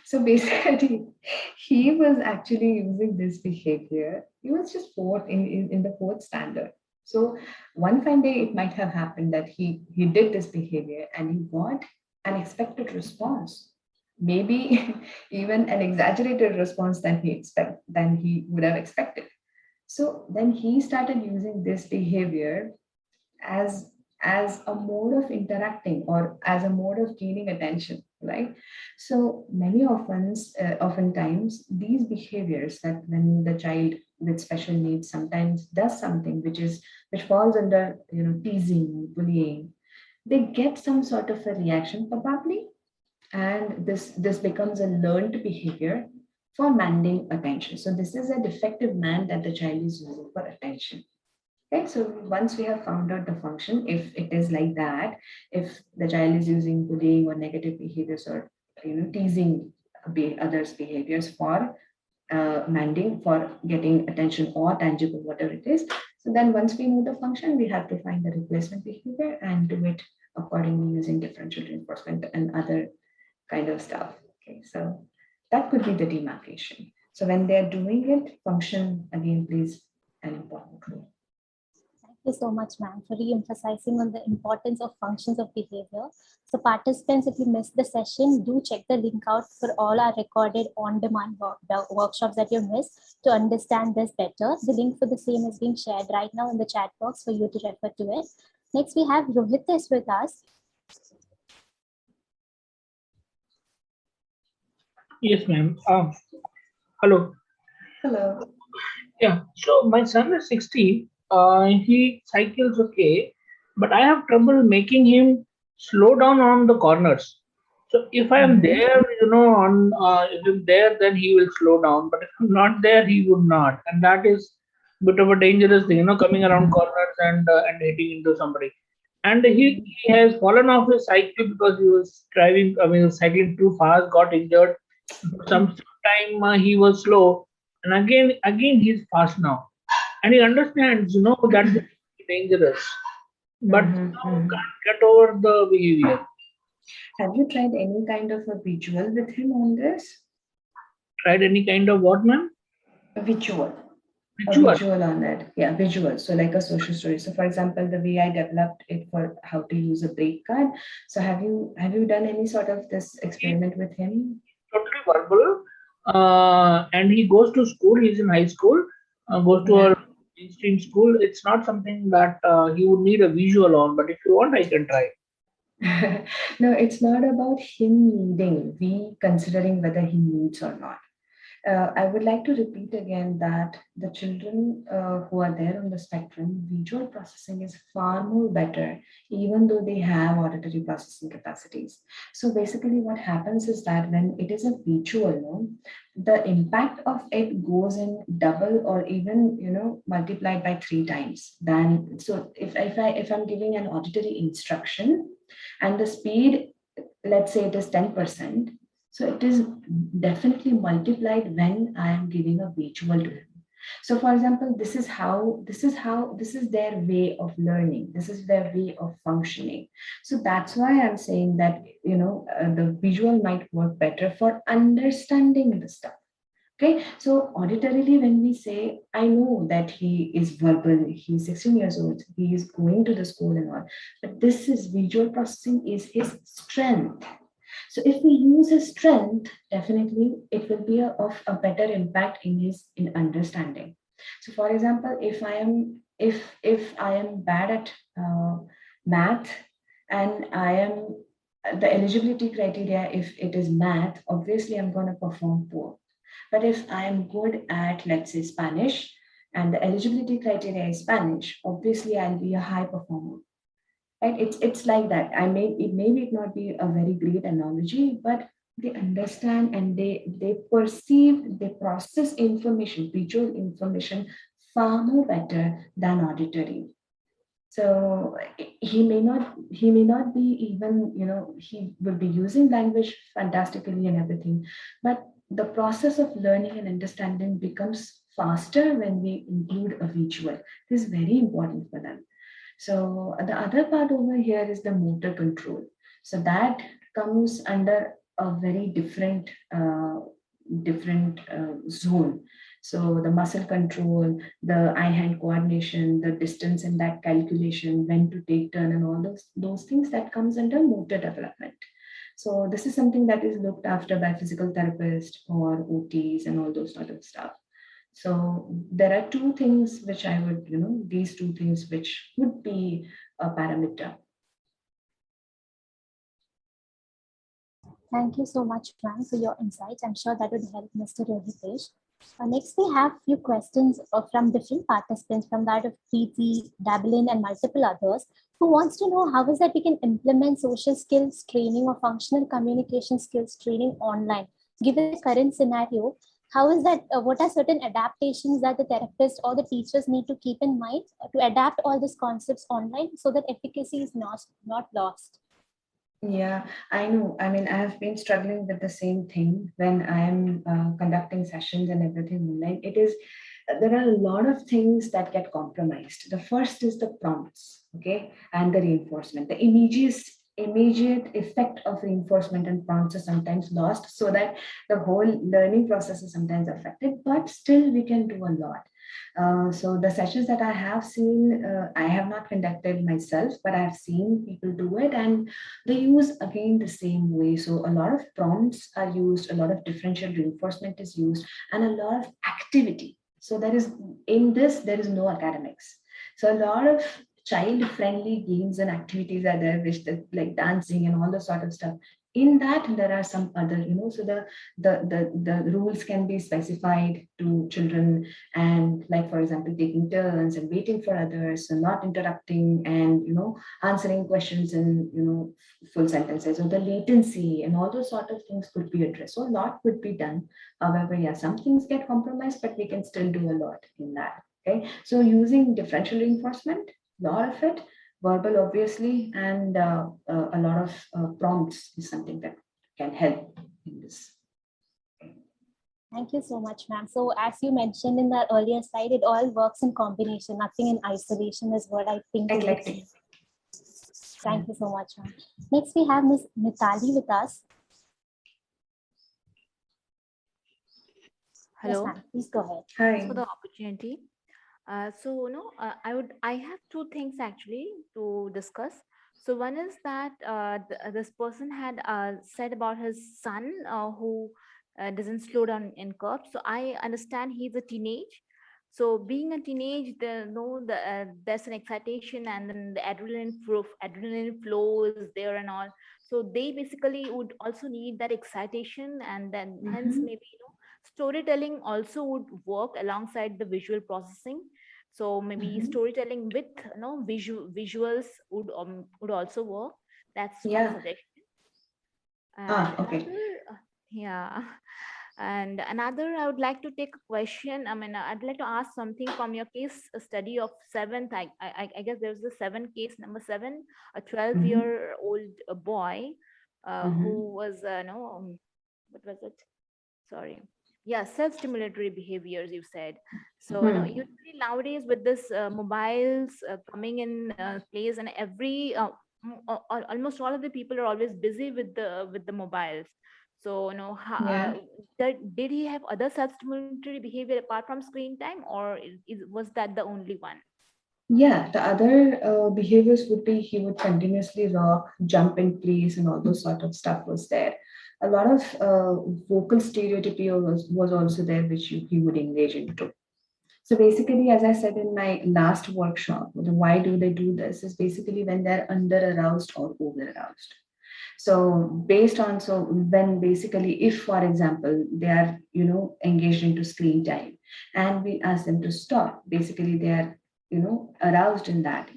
So basically, he was actually using this behavior. He was just fourth in the fourth standard. So one fine day, it might have happened that he did this behavior and he got an expected response. Maybe even an exaggerated response than he would have expected. So then he started using this behavior as a mode of interacting or as a mode of gaining attention, right? So many oftentimes these behaviors, that when the child with special needs sometimes does something which falls under teasing, bullying, they get some sort of a reaction probably, and this becomes a learned behavior for demanding attention. So this is a defective man that the child is using for attention. Okay, so once we have found out the function, if it is like that, if the child is using bullying or negative behaviors or teasing others' behaviors for manding, for getting attention or tangible, whatever it is. So then once we know the function, we have to find the replacement behavior and do it accordingly using differential reinforcement and other kind of stuff. Okay, so that could be the demarcation. So when they're doing it, function again plays an important role. Thank you so much, ma'am, for re-emphasizing on the importance of functions of behavior. So participants, if you missed the session, do check the link out for all our recorded on-demand workshops that you missed to understand this better. The link for the same is being shared right now in the chat box for you to refer to it. Next, we have Rohit with us. Yes, ma'am. Hello. Hello. Yeah. So my son is 16. He cycles okay, but I have trouble making him slow down on the corners. So if I am there, if I'm there, then he will slow down. But if I'm not there, he would not, and that is a bit of a dangerous thing, coming around corners and hitting into somebody. And he has fallen off his cycle because he was driving. I mean, cycling too fast, got injured. Sometime he was slow, and again he's fast now. and he understands, that this is dangerous, but now can't get over the behavior. Have you tried any kind of a visual with him on this? Tried any kind of what, ma'am? A visual. A Ritual. visual on it. Yeah, visual. So like a social story. So for example, the way I developed it for how to use a break card. So have you done any sort of this experiment with him? Totally verbal, and he goes to school. He's in high school, goes to Yeah. a mainstream school. It's not something that he would need a visual on, but if you want, I can try. No, it's not about him needing, we considering whether he needs or not. I would like to repeat again that the children who are there on the spectrum, visual processing is far more better, even though they have auditory processing capacities. So basically, what happens is that when it is a visual, no, the impact of it goes in double or even multiplied by 3 times. Then, so if I'm giving an auditory instruction, and the speed, let's say it is 10%, so it is definitely multiplied when I am giving a visual to him. So for example, this is their way of learning. This is their way of functioning. So that's why I'm saying that, the visual might work better for understanding the stuff. Okay, so auditorily, when we say, I know that he is verbal, he's 16 years old, he is going to the school and all, but this is visual processing is his strength. So if we use his strength, definitely it will be of a better impact in understanding. So for example, if I am bad at math, and I am the eligibility criteria, if it is math, obviously I'm going to perform poor. But if I am good at, let's say, Spanish, and the eligibility criteria is Spanish, obviously I'll be a high performer. Right? It's like that. Maybe it not be a very great analogy, but they understand and they perceive, they process information, visual information far more better than auditory. So he may not be even, he will be using language fantastically and everything, but the process of learning and understanding becomes faster when we include a visual. This is very important for them. So the other part over here is the motor control. So that comes under a very different zone. So the muscle control, the eye-hand coordination, the distance in that calculation, when to take turn, and all those things that comes under motor development. So this is something that is looked after by physical therapists or OTs and all those sort of stuff. So there are two things which I would, these two things which would be a parameter. Thank you so much, ma'am, for your insights. I'm sure that would help Mr. Rohitesh. Next, we have a few questions from different participants, from that of Preeti, Dablin, and multiple others, who wants to know how is that we can implement social skills training or functional communication skills training online. Given the current scenario, how is that, what are certain adaptations that the therapist or the teachers need to keep in mind to adapt all these concepts online so that efficacy is not lost? Yeah, I know. I mean, I have been struggling with the same thing when I am conducting sessions and everything online. There are a lot of things that get compromised. The first is the prompts, okay, and the reinforcement. The immediate effect of reinforcement and prompts is sometimes lost, so that the whole learning process is sometimes affected, but still we can do a lot. So the sessions that I have seen, I have not conducted myself, but I have seen people do it, and they use again the same way. So a lot of prompts are used, a lot of differential reinforcement is used, and a lot of activity. So there is no academics. So a lot of child-friendly games and activities are there, which like dancing and all the sort of stuff. In that, there are some other, so the rules can be specified to children, and like for example, taking turns and waiting for others, so not interrupting, and answering questions in full sentences, or the latency and all those sort of things could be addressed. So a lot could be done. However, yeah, some things get compromised, but we can still do a lot in that. Okay, so using differential reinforcement, a lot of it, verbal obviously, and a lot of prompts is something that can help in this. Thank you so much, ma'am. So as you mentioned in the earlier slide, it all works in combination. Nothing in isolation is what I think is the Eclectic. key. Thank you so much, ma'am. Next, we have Ms. Mitali with us. Hello. Yes, ma'am. Please go ahead. Thanks Hi. for the opportunity. I have two things actually to discuss. So one is that this person had said about his son who doesn't slow down in curbs. So I understand he's a teenage. So being a teenage, there's an excitation, and then the adrenaline flow is there and all. So they basically would also need that excitation, and then hence Mhm. maybe storytelling also would work alongside the visual processing. So maybe Mhm. storytelling with visuals would also work. That's one Yeah. suggestion. And Okay. another, yeah, and another, I would like to take a question. I mean, I'd like to ask something from your case study of seventh. I guess there's the case number 7, a 12 Mhm. year old boy Mhm. who was what was it? Sorry. Yeah, self-stimulatory behaviors, you said. So Hmm. usually nowadays with this mobiles coming in place, and almost all of the people are always busy with the mobiles. So Yeah. did he have other self-stimulatory behavior apart from screen time, or was that the only one? Yeah, the other behaviors would be he would continuously rock, jump in place, and all those sort of stuff was there. A lot of vocal stereotypy was also there, which he would engage into. So basically, as I said in my last workshop, the why do they do this is basically when they're under aroused or over aroused. So based on, so when basically, if for example they are engaged into screen time, and we ask them to stop, basically they are aroused in that,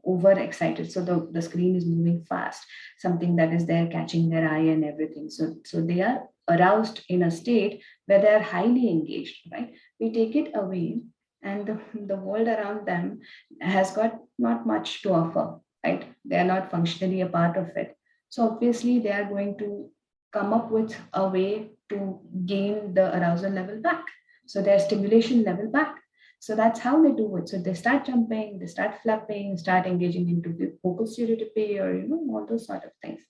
overexcited, so the screen is moving fast, something that is there catching their eye and everything, so they are aroused in a state where they are highly engaged, right? We take it away, and the world around them has got not much to offer, right? They are not functionally a part of it, so obviously they are going to come up with a way to gain the arousal level back. So their stimulation level back. So that's how they do it. So they start jumping, they start flapping, start engaging into the vocal stereotypy, or all those sort of things.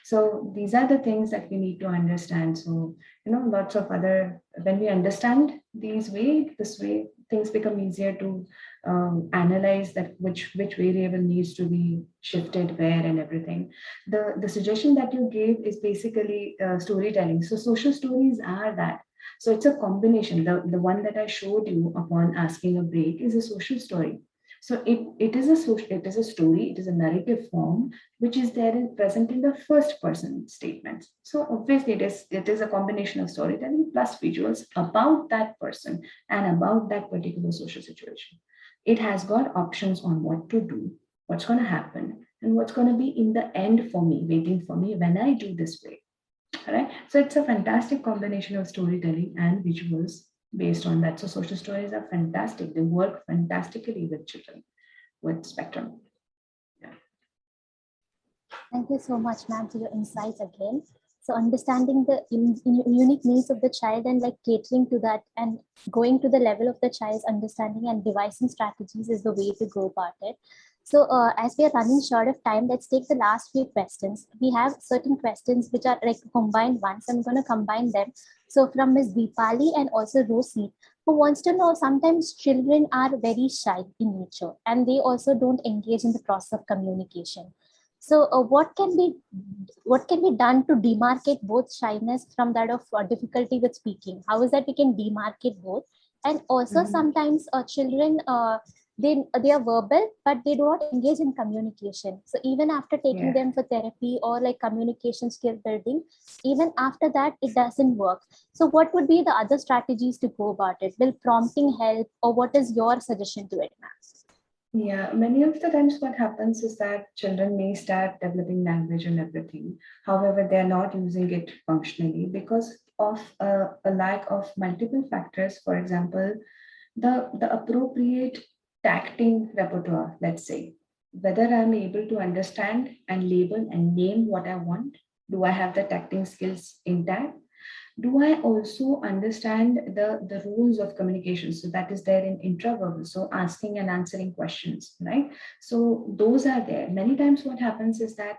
So these are the things that we need to understand. So lots of other, when we understand this way things become easier to analyze that which variable needs to be shifted where and everything. The suggestion that you gave is basically storytelling. So social stories are that. So it's a combination. The one that I showed you upon asking a break is a social story. So it is a story, it is a narrative form which is there present in the first person statements. So obviously it is a combination of storytelling plus visuals about that person and about that particular social situation. It has got options on what to do, what's going to happen, and what's going to be in the end for me, waiting for me when I do this way. All right. So it's a fantastic combination of storytelling and visuals based on that. So social stories are fantastic. They work fantastically with children with spectrum. Yeah. Thank you so much, ma'am, for your insights again. So understanding the unique needs of the child and like catering to that and going to the level of the child's understanding and devising strategies is the way to go about it. So as we are running short of time, let's take the last few questions. We have certain questions which are like combined ones. I'm going to combine them. So from Ms. Deepali and also Rosie, who wants to know, sometimes children are very shy in nature and they also don't engage in the process of communication. So what can be done to demarcate both shyness from that of difficulty with speaking? How is that we can demarcate both? And also Mhm. sometimes children they are verbal but they do not engage in communication. So even after taking Yeah. them for therapy or like communication skill building, even after that it doesn't work. So what would be the other strategies to go about it? Will prompting help, or what is your suggestion to it, ma'am? Yeah, many of the times what happens is that children may start developing language and everything. However, they are not using it functionally because of a lack of multiple factors. For example, the appropriate tacting repertoire, let's say, whether I'm able to understand and label and name what I want. Do I have the tacting skills intact? Do I also understand the rules of communication? So that is there in intraverbal, so asking and answering questions, right? So those are there. Many times what happens is that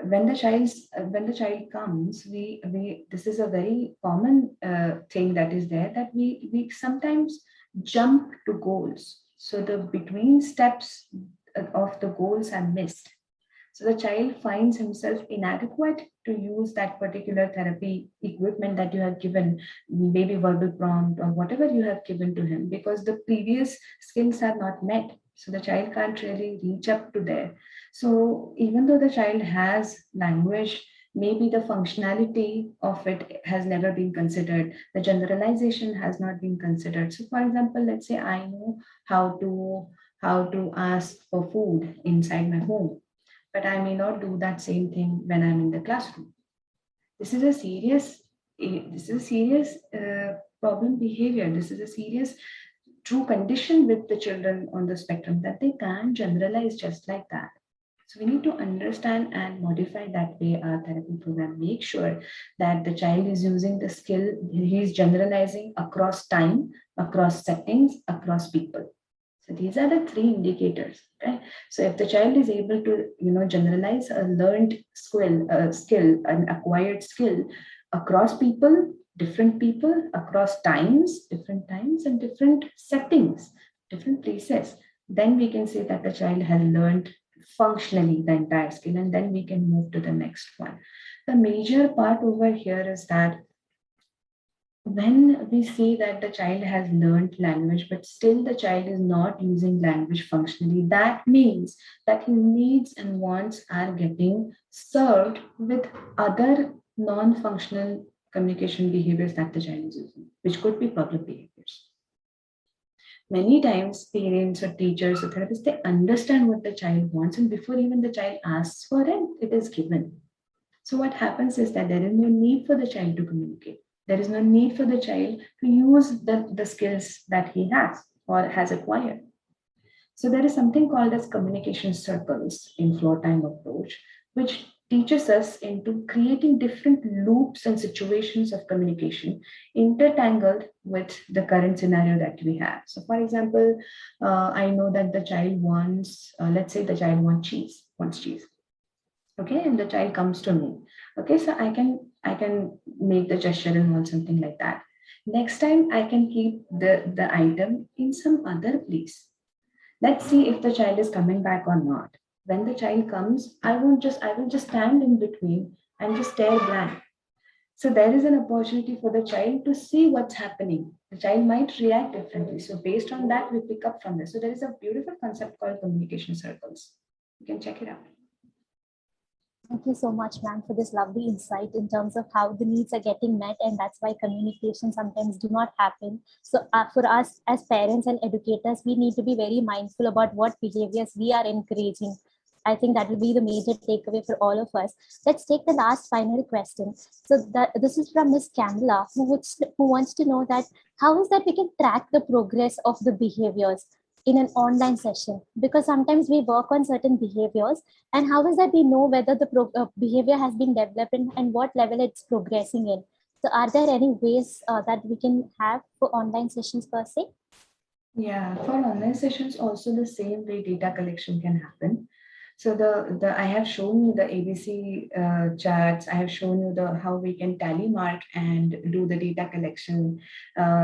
when the child comes, we this is a very common thing that is there, that we sometimes jump to goals. So the between steps of the goals are missed. So the child finds himself inadequate to use that particular therapy equipment that you have given, maybe verbal prompt or whatever you have given to him, because the previous skills are not met. So the child can't really reach up to there. So even though the child has language, maybe the functionality of it has never been considered. The generalization has not been considered. So for example, let's say I know how to ask for food inside my home, but I may not do that same thing when I'm in the classroom. This is a serious, this is a serious problem behavior. This is a serious true condition with the children on the spectrum, that they can't generalize just like that. So we need to understand and modify that way our therapy program. Make sure that the child is using the skill, he is generalizing across time, across settings, across people. So these are the three indicators. Okay. So if the child is able to, generalize a learned skill, an acquired skill across people, across times, different times and different settings, different places, then we can say that the child has learned functionally the entire skill, and then we can move to the next one. The major part over here is that when we see that the child has learned language, but still the child is not using language functionally, that means that his needs and wants are getting served with other non-functional communication behaviors that the child is using, which could be public behaviors. Many times parents or teachers or therapists, they understand what the child wants, and before even the child asks for it, it is given. So what happens is that there is no need for the child to communicate. There is no need for the child to use the skills that he has or has acquired. So there is something called as communication circles in flow time approach, which teaches us into creating different loops and situations of communication intertangled with the current scenario that we have. So for example, I know that the child wants, let's say the child wants cheese. Okay, and the child comes to me. Okay, so I can make the gesture and want something like that. Next time I can keep the item in some other place. Let's see if the child is coming back or not. When the child comes, I will just stand in between and just stare blank. So there is an opportunity for the child to see what's happening. The child might react differently. So based on that, we pick up from this. So there is a beautiful concept called communication circles. You can check it out. Thank you so much, ma'am, for this lovely insight in terms of how the needs are getting met, and that's why communication sometimes do not happen. So for us as parents and educators, we need to be very mindful about what behaviors we are encouraging. I think that will be the major takeaway for all of us. Let's take the last final question. So this is from Ms. Kamala, who wants to know that how is that we can track the progress of the behaviors in an online session, because sometimes we work on certain behaviors, and how is that we know whether the behavior has been developed and what level it's progressing in. So are there any ways that we can have for online sessions per se? Yeah, for online sessions also the same way data collection can happen. So the I have shown you the ABC charts. I have shown you the how we can tally mark and do the data collection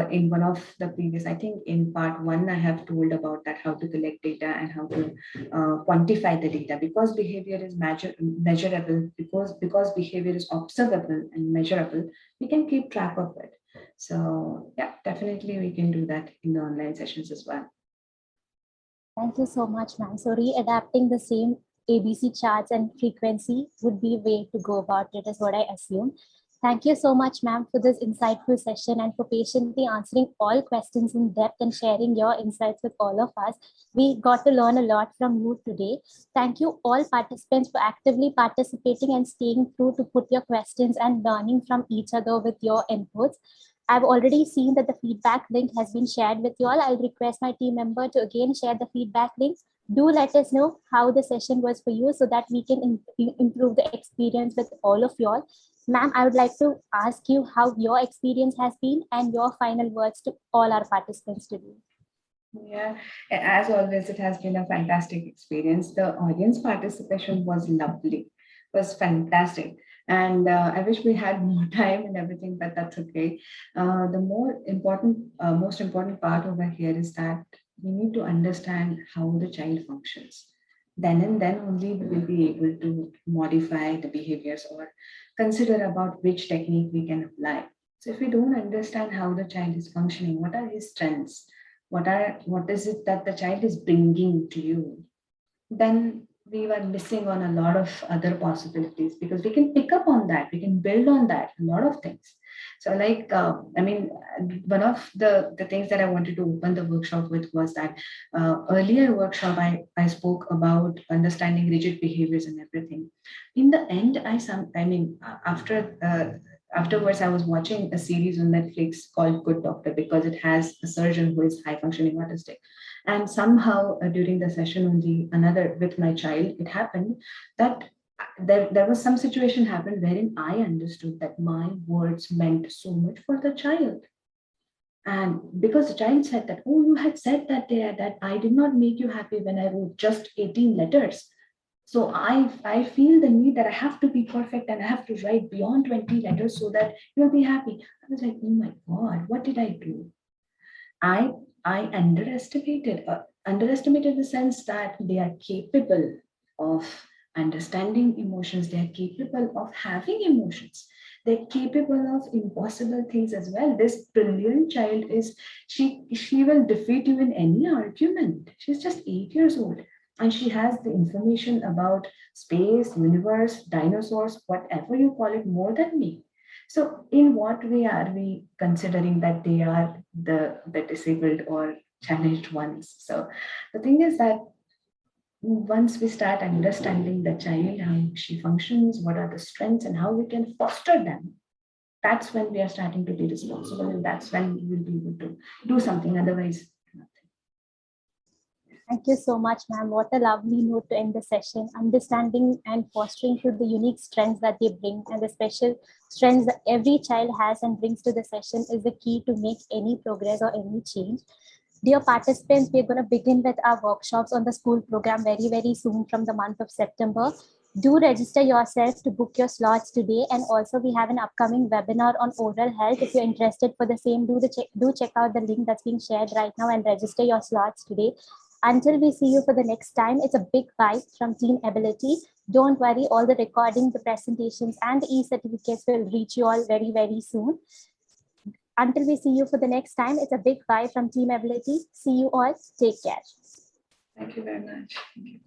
in one of the previous. I think in part one I have told about that, how to collect data and how to quantify the data, because behavior is measurable, because behavior is observable and measurable. We can keep track of it. So yeah, definitely we can do that in the online sessions as well. Thank you so much, ma'am. So readapting the same ABC charts and frequency would be a way to go about it, is what I assume. Thank you so much, ma'am, for this insightful session and for patiently answering all questions in depth and sharing your insights with all of us. We got to learn a lot from you today. Thank you all participants for actively participating and staying through to put your questions and learning from each other with your inputs. I've already seen that the feedback link has been shared with you all. I'll request my team member to again share the feedback link. Do let us know how the session was for you so that we can improve the experience with all of you all. Ma'am, I would like to ask you how your experience has been and your final words to all our participants today. Yeah, as always, it has been a fantastic experience. The audience participation was lovely, was fantastic. And I wish we had more time and everything, but that's okay. Most important part over here is that we need to understand how the child functions. Then and then only we will be able to modify the behaviors or consider about which technique we can apply. So if we don't understand how the child is functioning, what are his strengths? What is it that the child is bringing to you, then we were missing on a lot of other possibilities, because we can pick up on that, we can build on that, a lot of things. So like one of the things that I wanted to open the workshop with was that earlier workshop I spoke about understanding rigid behaviors and everything. In the end, afterwards, I was watching a series on Netflix called Good Doctor, because it has a surgeon who is high functioning autistic. And somehow during the session only, another with my child, it happened that there was some situation happened wherein I understood that my words meant so much for the child. And because the child said that, oh, you had said that there that I did not make you happy when I wrote just 18 letters. So I feel the need that I have to be perfect and I have to write beyond 20 letters so that you'll be happy. I was like, oh my God, what did I do? I underestimated the sense that they are capable of understanding emotions. They are capable of having emotions. They're capable of impossible things as well. This brilliant child is she will defeat you in any argument. She's just 8 years old. And she has the information about space, universe, dinosaurs, whatever you call it, more than me. So, in what way are we considering that they are the disabled or challenged ones? So, the thing is that once we start understanding the child, how she functions, what are the strengths, and how we can foster them, that's when we are starting to be responsible, and that's when we will be able to do something. Otherwise, nothing. Thank you so much, ma'am. What a lovely note to end the session. Understanding and fostering through the unique strengths that they bring and the special strengths that every child has and brings to the session is the key to make any progress or any change. Dear participants, we're going to begin with our workshops on the school program very, very soon from the month of September. Do register yourself to book your slots today. And also we have an upcoming webinar on oral health. If you're interested for the same, do check out the link that's being shared right now and register your slots today. Until we see you for the next time, it's a big vibe from Team Ability. Don't worry, all the recording, the presentations, and the e-certificates will reach you all very, very soon. Until we see you for the next time, it's a big bye from Team Ability. See you all. Take care. Thank you very much. Thank you.